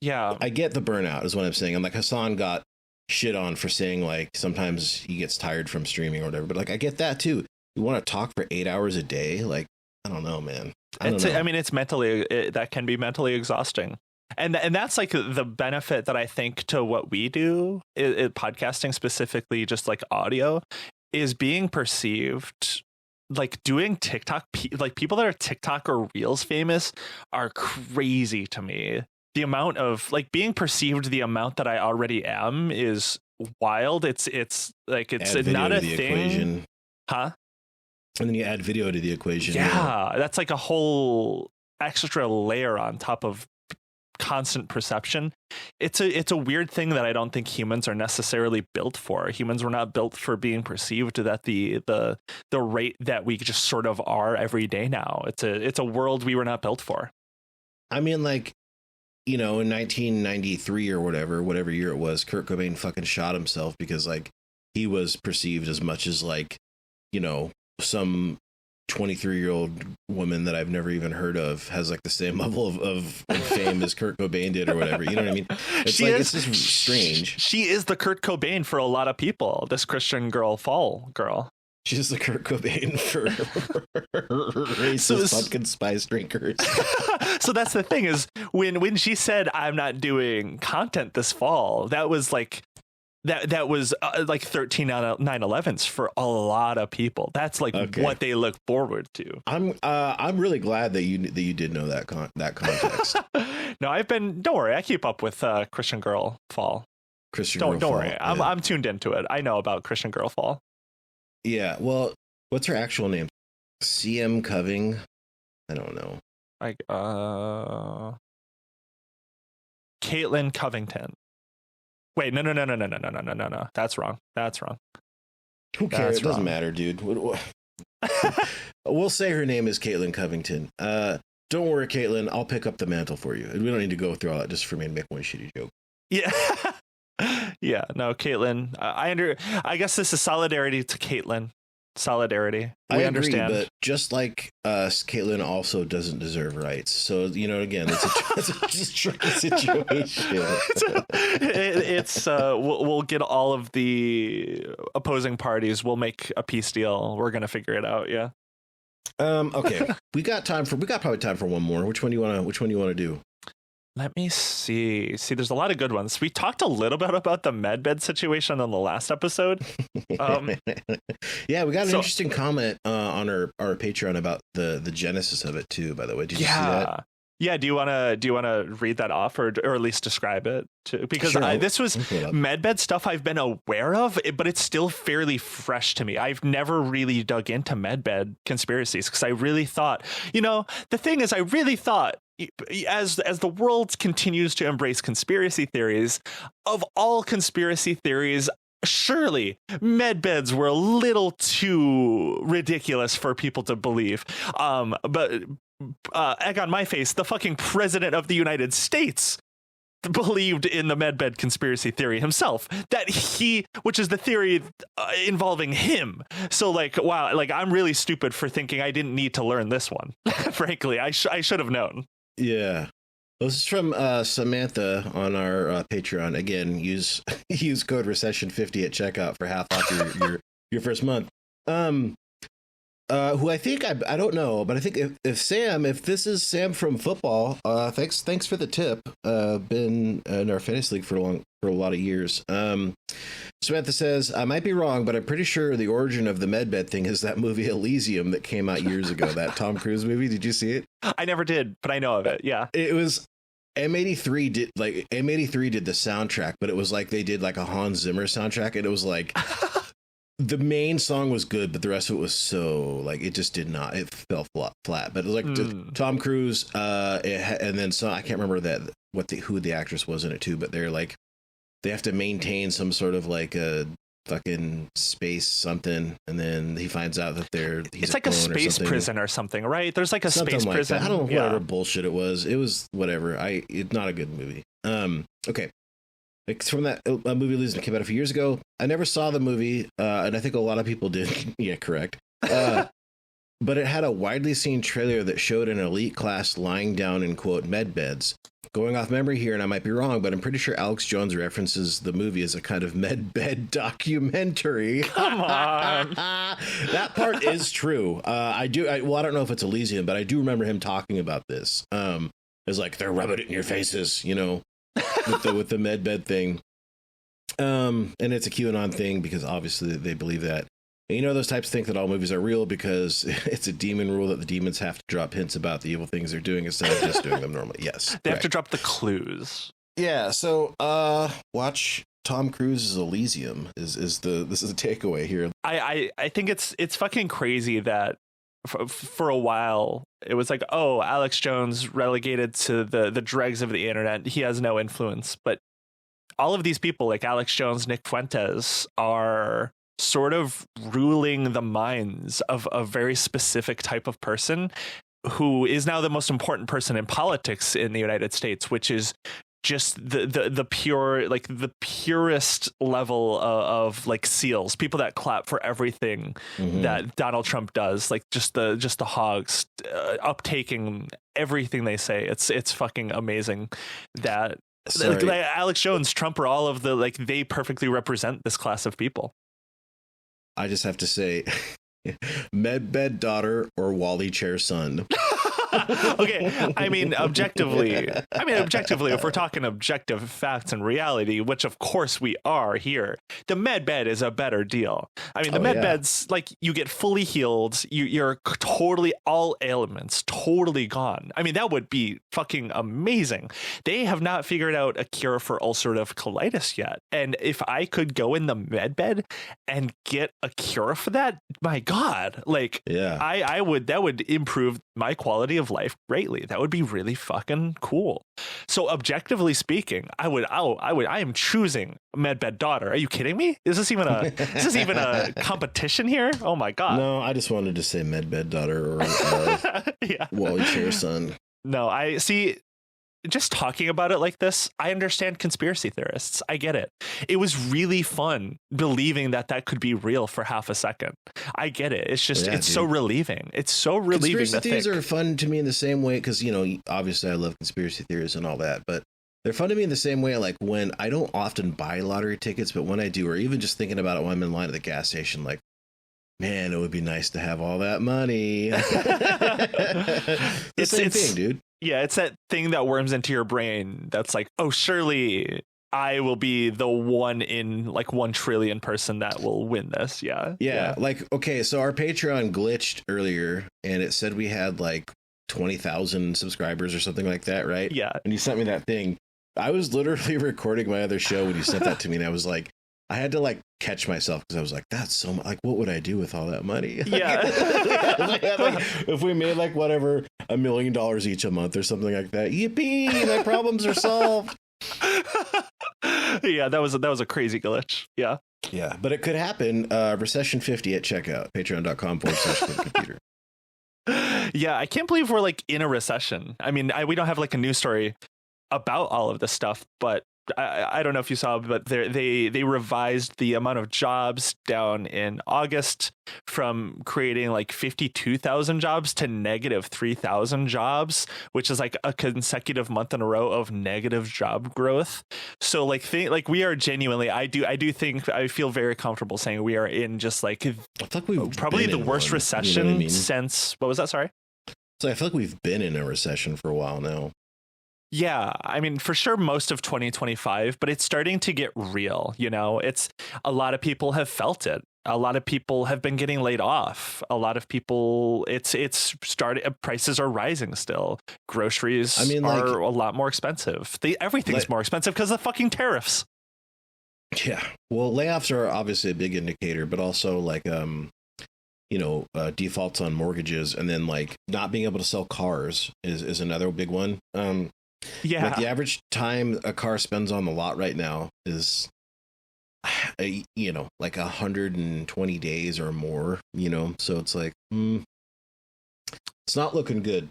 B: Yeah,
A: I get the burnout is what I'm saying. I'm like Hassan got shit on for saying like sometimes he gets tired from streaming or whatever, but like I get that too. You want to talk for 8 hours a day? Like I don't know, man. I mean,
B: it's that can be mentally exhausting, and that's like the benefit that I think to what we do, podcasting specifically, just like audio, is being perceived. Like doing TikTok, like people that are TikTok or Reels famous are crazy to me. The amount of like being perceived, the amount that I already am is wild. It's like it's not a thing. Equation. Huh?
A: And then you add video to the equation.
B: Yeah, that's like a whole extra layer on top of constant perception. It's a weird thing that I don't think humans are necessarily built for. Humans were not built for being perceived at the rate that we just sort of are every day now. It's a world we were not built for.
A: I mean, like, in 1993 or whatever year it was, Kurt Cobain fucking shot himself because like he was perceived as much as like, some 23-year-old woman that I've never even heard of has like the same level of fame as Kurt Cobain did or whatever. You know what I mean? It's it's just strange.
B: She is the Kurt Cobain for a lot of people. This Christian Girl Fall girl.
A: She's the Kurt Cobain for racist pumpkin spice drinkers.
B: So that's the thing is when she said I'm not doing content this fall, that was like that was like 13 9/11s for a lot of people. That's like what they look forward to.
A: I'm really glad that you did know that context.
B: No, don't worry. I keep up with Christian Girl Fall. Don't worry. Yeah. I'm tuned into it. I know about Christian Girl Fall.
A: Yeah, well, what's her actual name? CM Coving? I don't know.
B: Like Caitlin Covington. Wait, no. That's wrong.
A: Who cares? It doesn't matter, dude. We'll say her name is Caitlin Covington. Don't worry, Caitlin. I'll pick up the mantle for you. We don't need to go through all that just for me to make one shitty joke.
B: Yeah. Yeah, no, Caitlin. I guess this is solidarity to Caitlin. Solidarity. We understand.
A: But just like us, Caitlin also doesn't deserve rights. So, again, it's a tricky situation.
B: We'll get all of the opposing parties. We'll make a peace deal. We're gonna figure it out. Yeah.
A: Okay. We got probably time for one more. Which one do you want to do?
B: Let me see. There's a lot of good ones. We talked a little bit about the medbed situation on the last episode.
A: Yeah, we got an interesting comment on our Patreon about the genesis of it too. By the way, did you see that?
B: Yeah. Do you want to read that off or at least describe it too? Because
A: sure,
B: this was medbed stuff I've been aware of, but it's still fairly fresh to me. I've never really dug into medbed conspiracies because I really thought, the thing is, I really thought, as the world continues to embrace conspiracy theories, of all conspiracy theories, surely med beds were a little too ridiculous for people to believe. But egg on my face, the fucking president of the United States believed in the medbed conspiracy theory himself, which is the theory involving him. So like, wow, like I'm really stupid for thinking I didn't need to learn this one. Frankly, I should have known.
A: Yeah. This is from Samantha on our Patreon. Again, use code recession50 at checkout for half off your first month. Who I think I don't know, but I think if this is Sam from football, thanks for the tip. Been in our fantasy league for a lot of years. Samantha says, I might be wrong, but I'm pretty sure the origin of the medbed thing is that movie Elysium that came out years ago. That Tom Cruise movie. Did you see it? I
B: never did, but I know of it. Yeah,
A: it was. M83 did the soundtrack, but it was like they did like a Hans Zimmer soundtrack, and it was like. The main song was good, but the rest of it was so like it just did not. It fell flat. But it was like Tom Cruise, and then I can't remember who the actress was in it too. But they're like they have to maintain some sort of like a fucking space something, and then he finds out that it's
B: like a space prison or something, right? There's like a something space prison.
A: That. I don't know whatever bullshit it was. It was whatever. It's not a good movie. Okay. It's from that movie Elysium came out a few years ago. I never saw the movie, and I think a lot of people did. Yeah, correct. But it had a widely seen trailer that showed an elite class lying down in, quote, med beds. Going off memory here, and I might be wrong, but I'm pretty sure Alex Jones references the movie as a kind of med bed documentary.
B: Come on.
A: That part is true. I don't know if it's Elysium, but I do remember him talking about this. It's like, they're rubbing it in your faces, you know. with the med bed thing, and it's a QAnon thing because obviously they believe that. And, you know, those types think that all movies are real because it's a demon rule that the demons have to drop hints about the evil things they're doing instead of just doing them normally. Yes,
B: they have to drop the clues.
A: Yeah. So, watch Tom Cruise's Elysium is the takeaway here.
B: I think it's fucking crazy that. For a while, it was like, oh, Alex Jones relegated to the dregs of the internet. He has no influence. But all of these people, like Alex Jones, Nick Fuentes, are sort of ruling the minds of a very specific type of person who is now the most important person in politics in the United States, which is just the pure, like the purest level of like SEALs, people that clap for everything that Donald Trump does, like just the hogs, uptaking everything they say. It's fucking amazing that like Alex Jones, Trump, or all of the like they perfectly represent this class of people.
A: I just have to say, medbed daughter or Wally chair son.
B: Okay, I mean, objectively, if we're talking objective facts and reality, which of course we are here, the med bed is a better deal. I mean, the med bed's like you get fully healed, you're totally all ailments totally gone. I mean, that would be fucking amazing. They have not figured out a cure for ulcerative colitis yet, and if I could go in the med bed and get a cure for that, my God, like, yeah, that would improve my quality of life greatly. That would be really fucking cool. So objectively speaking, I am choosing medbed daughter. Are you kidding me? Is this even a competition here? Oh my God.
A: No, I just wanted to say medbed daughter or
B: yeah.
A: Wally chair son.
B: No, I see. Just talking about it like this, I understand conspiracy theorists. I get it. It was really fun believing that could be real for half a second. I get it. It's just, it's so relieving. It's so relieving.
A: Conspiracy theories are fun to me in the same way because, you know, obviously I love conspiracy theories and all that, but they're fun to me in the same way. Like when I don't often buy lottery tickets, but when I do, or even just thinking about it when I'm in line at the gas station, like, man, it would be nice to have all that money. It's the same thing, dude.
B: Yeah, it's that thing that worms into your brain that's like, oh, surely I will be the one in like 1 trillion person that will win this. Yeah.
A: Like, okay, so our Patreon glitched earlier and it said we had like 20,000 subscribers or something like that, right?
B: Yeah.
A: And you sent me that thing. I was literally recording my other show when you sent that to me, and I was like, I had to like catch myself because I was like, that's so much. Like, what would I do with all that money?
B: Yeah.
A: Like, if we made like whatever $1 million each a month or something like that, yippee, my problems are solved.
B: Yeah, that was a crazy glitch. Yeah.
A: Yeah, but it could happen. Recession 50 at checkout. Patreon.com/computer.
B: Yeah, I can't believe we're like in a recession. I mean, we don't have like a news story about all of this stuff, but I don't know if you saw, but they revised the amount of jobs down in August from creating like 52,000 jobs to negative 3,000 jobs, which is like a consecutive month in a row of negative job growth. So like we are genuinely, I feel very comfortable saying we are in just like
A: I feel like we've
B: probably the worst recession, you know what I mean? Since, what was that? Sorry.
A: So I feel like we've been in a recession for a while now.
B: Yeah, I mean, for sure, most of 2025, but it's starting to get real. You know, it's a lot of people have felt it. A lot of people have been getting laid off. A lot of people, it's started. Prices are rising still. Groceries are a lot more expensive. Everything's more expensive because of fucking tariffs.
A: Yeah, well, layoffs are obviously a big indicator, but also like defaults on mortgages, and then like not being able to sell cars is another big one. Yeah, like the average time a car spends on the lot right now is, like 120 days or more. So it's like, it's not looking good.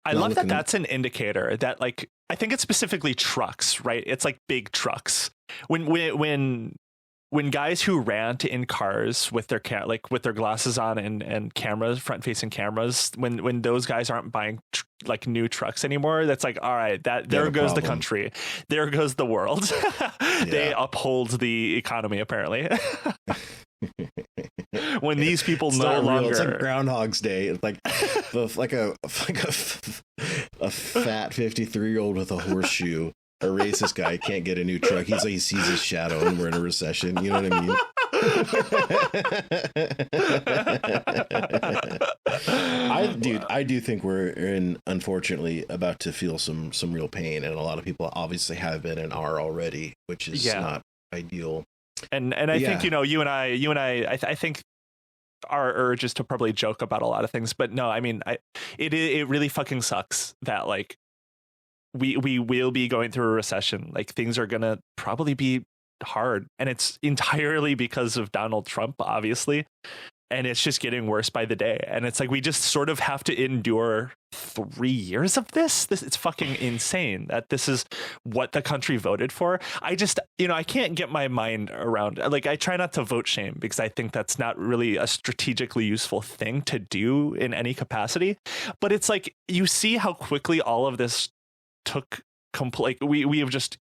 B: I love that that's an indicator that, like, I think it's specifically trucks, right? It's like big trucks. When guys who rant in cars with their with their glasses on and cameras, front facing cameras, when those guys aren't buying like new trucks anymore, that's like, all right, there goes the country, there goes the world. They uphold the economy apparently. When these people
A: it's
B: no longer,
A: it's like Groundhog's Day. It's like a fat 53-year-old with a horseshoe. A racist guy can't get a new truck. He's like, he sees his shadow and we're in a recession. You know what I mean? I do think we're unfortunately about to feel some real pain, and a lot of people obviously have been and are already, which is not ideal.
B: And I think, you and I think our urge is to probably joke about a lot of things, but no, I mean, it really fucking sucks that like we will be going through a recession. Like things are gonna probably be hard, and it's entirely because of Donald Trump, obviously, and it's just getting worse by the day. And it's like we just sort of have to endure 3 years of this. It's fucking insane that this is what the country voted for. I just, I can't get my mind around, like, I try not to vote shame because I think that's not really a strategically useful thing to do in any capacity. But it's like you see how quickly all of this took complete. We have just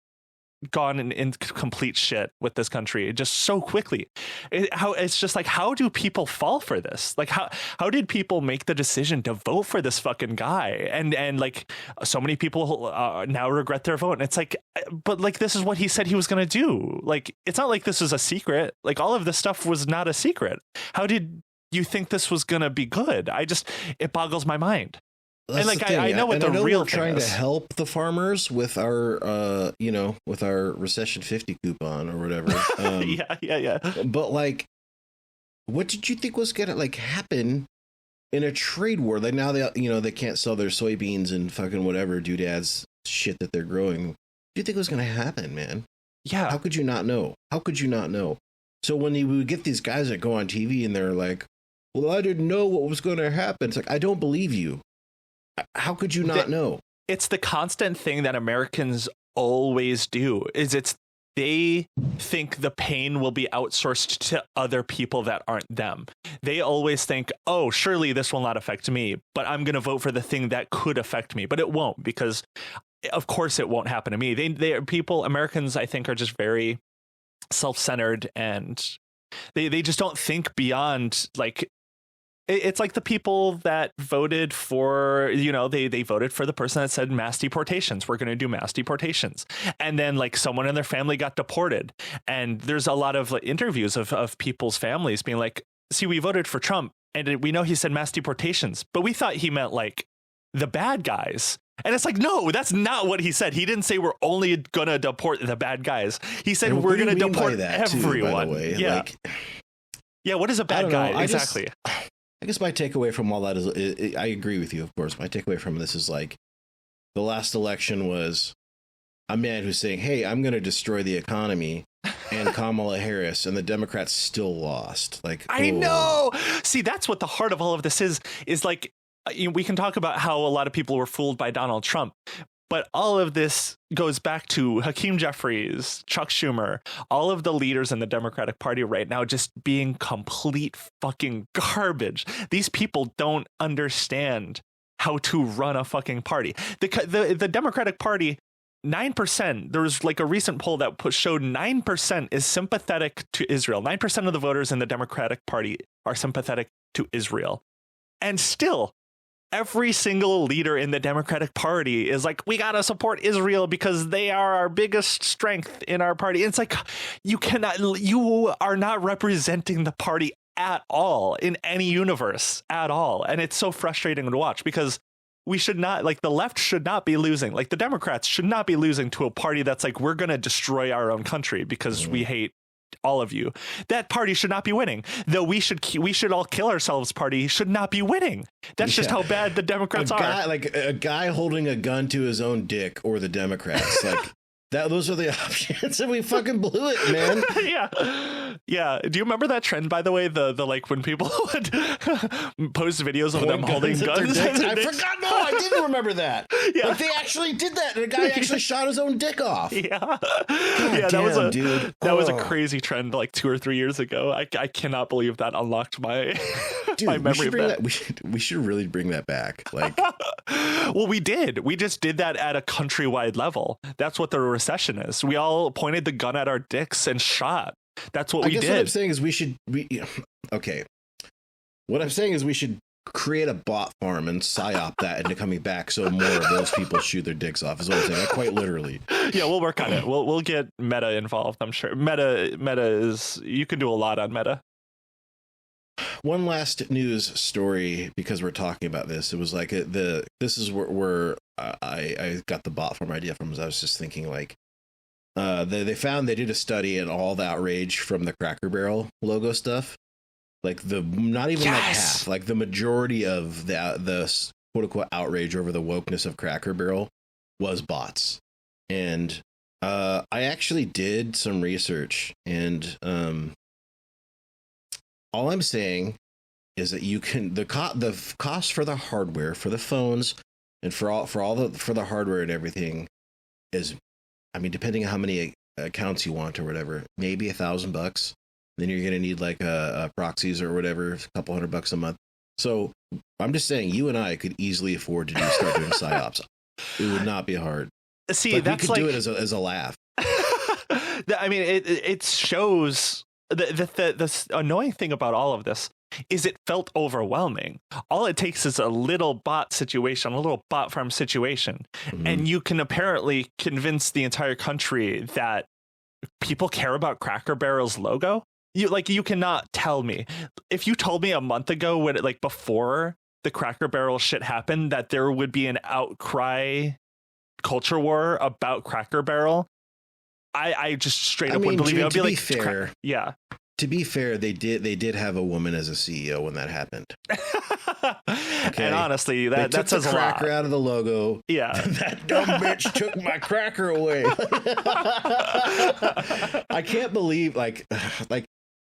B: gone in complete shit with this country just so quickly. It's just like, how do people fall for this? Like how did people make the decision to vote for this fucking guy? And like so many people now regret their vote. And it's like, but like this is what he said he was going to do. Like it's not like this is a secret. Like all of this stuff was not a secret. How did you think this was going to be good? It boggles my mind. That's and like I know what the real thing
A: trying
B: is.
A: To help the farmers with our with our recession 50 coupon or whatever.
B: Yeah.
A: But like, what did you think was gonna like happen in a trade war? Like now they can't sell their soybeans and fucking whatever doodads shit that they're growing. What do you think was gonna happen, man?
B: Yeah.
A: How could you not know? So when we would get these guys that go on TV and they're like, well, I didn't know what was going to happen. It's like, I don't believe you. How could you not know?
B: It's the constant thing that Americans always do. They think the pain will be outsourced to other people that aren't them. They always think, oh, surely this will not affect me, but I'm going to vote for the thing that could affect me. But it won't, because of course it won't happen to me. Americans, I think, are just very self-centered, and they just don't think beyond, like, it's like the people that voted for, they voted for the person that said mass deportations. We're going to do mass deportations. And then like someone in their family got deported. And there's a lot of interviews of people's families being like, see, we voted for Trump and we know he said mass deportations, but we thought he meant like the bad guys. And it's like, no, that's not what he said. He didn't say we're only going to deport the bad guys. He said we're going to deport everyone.
A: Yeah.
B: Yeah. What is a bad guy? Exactly.
A: I guess my takeaway from all that is, I agree with you, of course. My takeaway from this is like, the last election was a man who's saying, hey, I'm going to destroy the economy. And and Kamala Harris, and the Democrats still lost. Like,
B: I know. See, that's what the heart of all of this is like, we can talk about how a lot of people were fooled by Donald Trump, but all of this goes back to Hakeem Jeffries, Chuck Schumer, all of the leaders in the Democratic Party right now just being complete fucking garbage. These people don't understand how to run a fucking party. The Democratic Party, 9%, there was like a recent poll that showed 9% is sympathetic to Israel. 9% of the voters in the Democratic Party are sympathetic to Israel. And still, every single leader in the Democratic Party is like, we got to support Israel because they are our biggest strength in our party. And it's like, you are not representing the party at all in any universe at all. And it's so frustrating to watch because we should not, like, the left should not be losing. Like, the Democrats should not be losing to a party that's like, we're going to destroy our own country because we hate all of you. That party should not be winning. Though we should all kill ourselves party should not be winning. That's just how bad the Democrats are.
A: Like a guy holding a gun to his own dick or the Democrats. Like, those are the options, and we fucking blew it, man.
B: Yeah. Do you remember that trend, by the way? The like when people would post videos of them holding guns.
A: I forgot. No, I didn't remember that. Yeah, like they actually did that, and a guy actually shot his own dick off.
B: Yeah,
A: dude.
B: That was a crazy trend like 2 or 3 years ago. I cannot believe that unlocked my my memory of that.
A: We should really bring that back. Like,
B: well, we did. We just did that at a countrywide level. That's what the recession is. We all pointed the gun at our dicks and shot. That's what we did.
A: What I'm saying is we should create a bot farm and psyop that into coming back so more of those people shoot their dicks off is what I'm saying. Quite literally.
B: Yeah, we'll work on it. We'll get Meta involved, I'm sure. Meta is, you can do a lot on Meta.
A: One last news story, because we're talking about this. It was like this is where I got the bot farm idea from. I was just thinking, like, they did a study and all the outrage from the Cracker Barrel logo stuff, like not even like half, like the majority of the quote unquote outrage over the wokeness of Cracker Barrel was bots. And I actually did some research, and all I'm saying is that you can the cost for the hardware, for the phones, and for the hardware and everything is, I mean, depending on how many accounts you want or whatever, maybe $1,000. Then you're gonna need like proxies or whatever, a couple $100 a month. So I'm just saying, you and I could easily afford to start doing psyops. It would not be hard.
B: See,
A: like,
B: that's
A: we could do it as a laugh.
B: I mean, it shows the annoying thing about all of this is it felt overwhelming. All it takes is a little bot situation, a little bot farm situation, and you can apparently convince the entire country that people care about Cracker Barrel's logo. You cannot tell me. If you told me a month ago, when before the Cracker Barrel shit happened, that there would be an outcry culture war about Cracker Barrel, I just straight up wouldn't believe it. I'd be like,
A: fair,
B: yeah.
A: To be fair, they did have a woman as a CEO when that happened. Okay?
B: And honestly, that says a lot.
A: Cracker out of the logo.
B: Yeah,
A: that dumb bitch took my cracker away. I can't believe like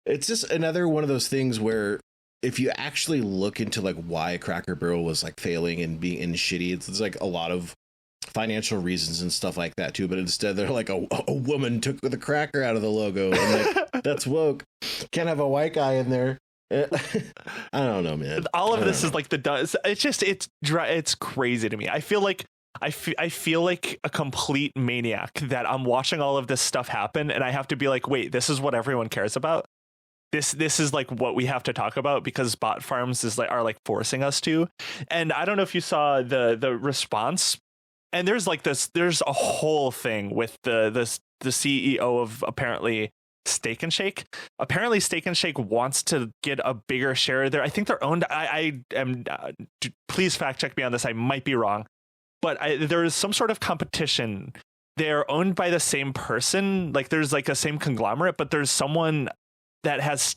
A: it's just another one of those things where if you actually look into like why Cracker Barrel was like failing and being shitty, it's like a lot of financial reasons and stuff like that too, but instead they're like a woman took the cracker out of the logo, and like, that's woke. Can't have a white guy in there. I don't know, man.
B: All of this is like it's crazy to me. I feel like a complete maniac that I'm watching all of this stuff happen, and I have to be like, wait, this is what everyone cares about. This is like what we have to talk about because bot farms are like forcing us to. And I don't know if you saw the response. And there's a whole thing with the CEO of apparently Steak and Shake. Apparently Steak and Shake wants to get a bigger share there. I think they're owned. I am, please fact check me on this. I might be wrong, but there is some sort of competition. They're owned by the same person. Like there's like a same conglomerate, but there's someone that has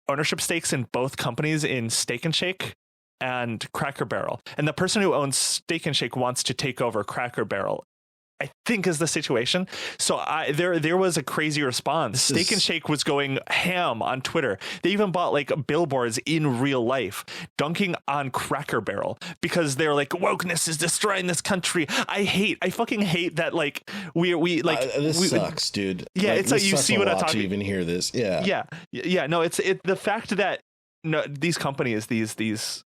B: ownership stakes in both companies, in Steak and Shake and Cracker Barrel, and the person who owns Steak and Shake wants to take over Cracker Barrel. I think is the situation. So there was a crazy response. Steak and Shake was going ham on Twitter. They even bought like billboards in real life, dunking on Cracker Barrel because they're like, wokeness is destroying this country. I fucking hate that. Like we
A: this sucks, dude.
B: Yeah, it's like you see what I'm talking.
A: To even hear this, yeah.
B: No, it's the fact that these companies, these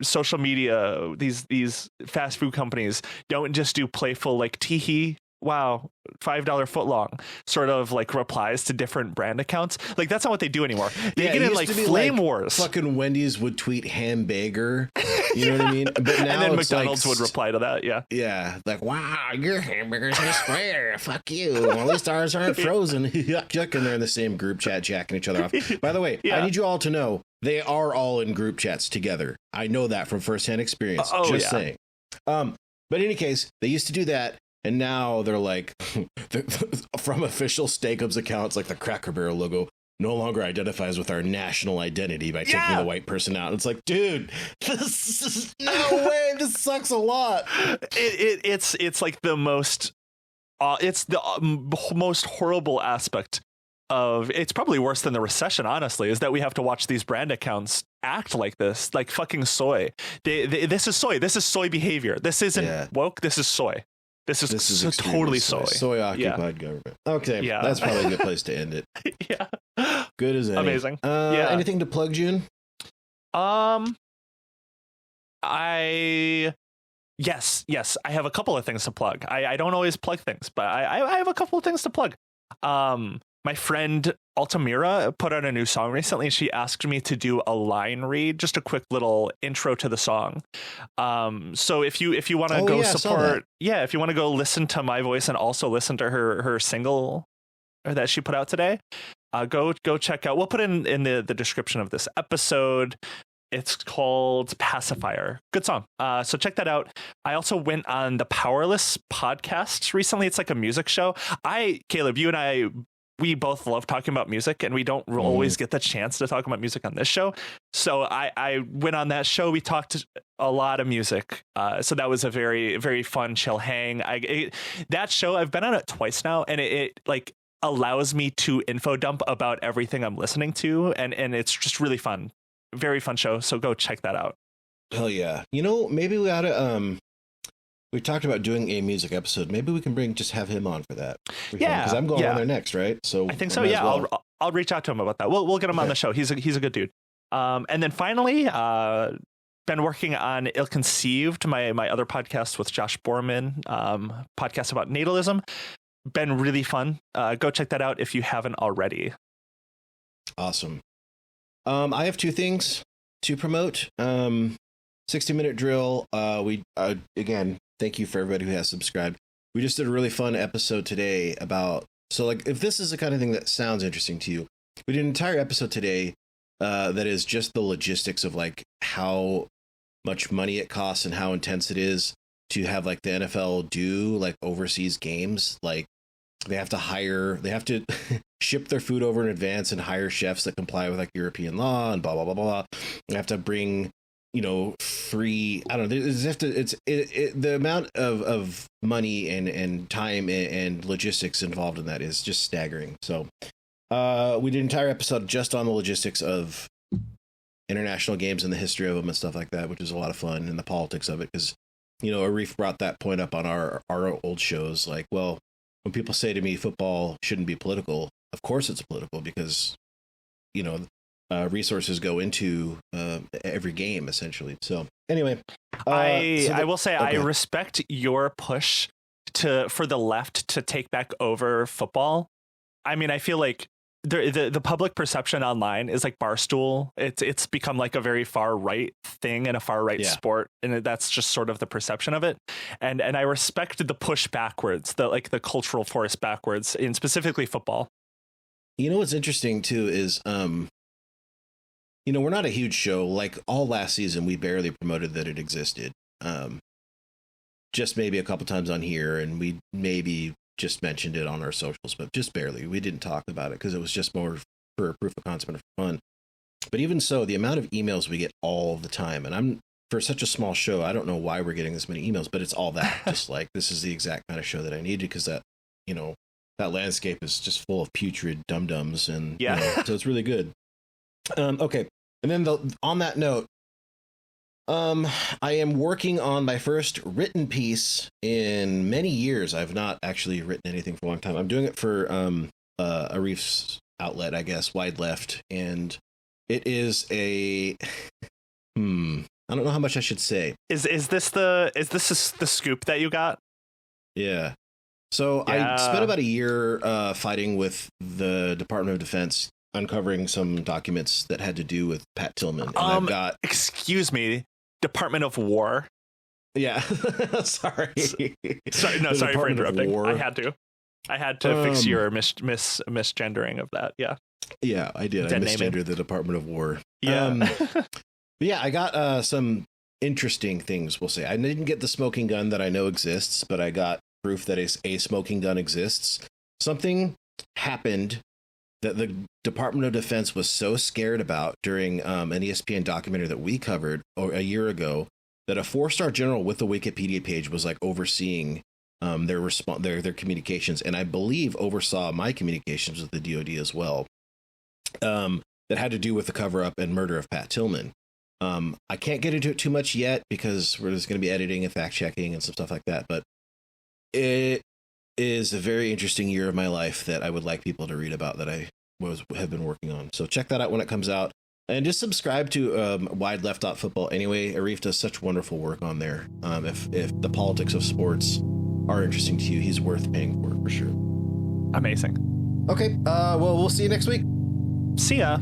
B: social media, these fast food companies don't just do playful like teehee wow $5 foot long sort of like replies to different brand accounts. Like that's not what they do anymore. They get in like flame wars.
A: Fucking Wendy's would tweet hamburger, you know what I mean? But now
B: and then McDonald's would reply to that. Yeah,
A: like, wow, your hamburgers are square, fuck you, all these stars aren't frozen. Yuck, yuck. And they're in the same group chat jacking each other off. By the way, I need you all to know they are all in group chats together. I know that from firsthand experience. Saying. But in any case, they used to do that. And now they're like, from official Steakums accounts, like the Cracker Barrel logo no longer identifies with our national identity by taking the white person out. It's like, dude, this is no way. This sucks a lot.
B: It's like the most, it's the most horrible aspect of, it's probably worse than the recession, honestly, is that we have to watch these brand accounts act like this, like fucking soy. This is soy. This is soy behavior. This isn't woke. This is soy. This is totally soy.
A: Soy occupied government. Okay, that's probably a good place to end it.
B: Yeah,
A: good as any.
B: Amazing.
A: Anything to plug, June?
B: Yes, I have a couple of things to plug. I don't always plug things, but I have a couple of things to plug. My friend Altamira put out a new song recently, and she asked me to do a line read, just a quick little intro to the song. So if you want to go support, if you want to go listen to my voice and also listen to her single that she put out today, go check out. We'll put it in the description of this episode. It's called Pacifier. Good song. So check that out. I also went on the Powerless podcast recently. It's like a music show. Caleb, you and I, we both love talking about music, and we don't always get the chance to talk about music on this show. So I went on that show. We talked a lot of music. So that was a very, very fun, chill hang. That show, I've been on it twice now, and it like allows me to info dump about everything I'm listening to. And it's just really fun. Very fun show. So go check that out.
A: Hell yeah. You know, maybe we ought to, we talked about doing a music episode. Maybe we can have him on for that. Because I'm going on there next, right? So
B: I think so. Yeah, well. I'll reach out to him about that. We'll get him on the show. He's a good dude. And then finally, been working on Ill Conceived, my other podcast with Josh Borman, podcast about natalism. Been really fun. Go check that out if you haven't already.
A: Awesome. I have two things to promote. 60-minute drill. We again, thank you for everybody who has subscribed. We just did a really fun episode today about, so like, if this is the kind of thing that sounds interesting to you, we did an entire episode today that is just the logistics of like how much money it costs and how intense it is to have like the NFL do like overseas games. Like they have to ship their food over in advance and hire chefs that comply with like European law and blah, blah, blah, blah. They have to bring, free, I don't know, the amount of money and time and logistics involved in that is just staggering. So we did an entire episode just on the logistics of international games and the history of them and stuff like that, which was a lot of fun, and the politics of it. Because, Arif brought that point up on our old shows. Like, well, when people say to me football shouldn't be political, of course it's political, because, resources go into every game essentially. So anyway,
B: I will say, I respect your push for the left to take back over football. I mean, I feel like the public perception online is like Barstool. It's become like a very far right thing and a far right sport, and that's just sort of the perception of it. And I respect the push backwards, the cultural force backwards in specifically football.
A: What's interesting too is we're not a huge show. Like all last season, we barely promoted that it existed. Just maybe a couple times on here, and we maybe just mentioned it on our socials, but just barely. We didn't talk about it because it was just more for proof of concept and for fun. But even so, the amount of emails we get all the time, and for such a small show, I don't know why we're getting this many emails, but it's all that. Just like, this is the exact kind of show that I needed, because that, that landscape is just full of putrid dum-dums, and so it's really good. Okay. And then on that note, I am working on my first written piece in many years. I've not actually written anything for a long time. I'm doing it for Arif's outlet, I guess, Wide Left, and it is a I don't know how much I should say.
B: Is this the scoop that you got?
A: Yeah. So I spent about a year fighting with the Department of Defense, uncovering some documents that had to do with Pat Tillman. And I've got,
B: excuse me, Department of War.
A: Yeah. Sorry.
B: Sorry for interrupting. I had to fix your misgendering of that. Yeah.
A: Yeah, I did. I misgendered the Department of War.
B: Yeah.
A: But yeah, I got some interesting things, we'll say. I didn't get the smoking gun that I know exists, but I got proof that a smoking gun exists. Something happened that the Department of Defense was so scared about during an ESPN documentary that we covered a year ago, that a 4-star general with the Wikipedia page was like overseeing their communications, and I believe oversaw my communications with the DoD as well, that had to do with the cover-up and murder of Pat Tillman. I can't get into it too much yet, because we're just going to be editing and fact-checking and some stuff like that, but it is a very interesting year of my life that I would like people to read about, that I have been working on. So check that out when it comes out, and just subscribe to Wide Left Football. Anyway, Arif does such wonderful work on there. If the politics of sports are interesting to you, he's worth paying for sure.
B: Amazing.
A: Okay. Well, we'll see you next week.
B: See ya.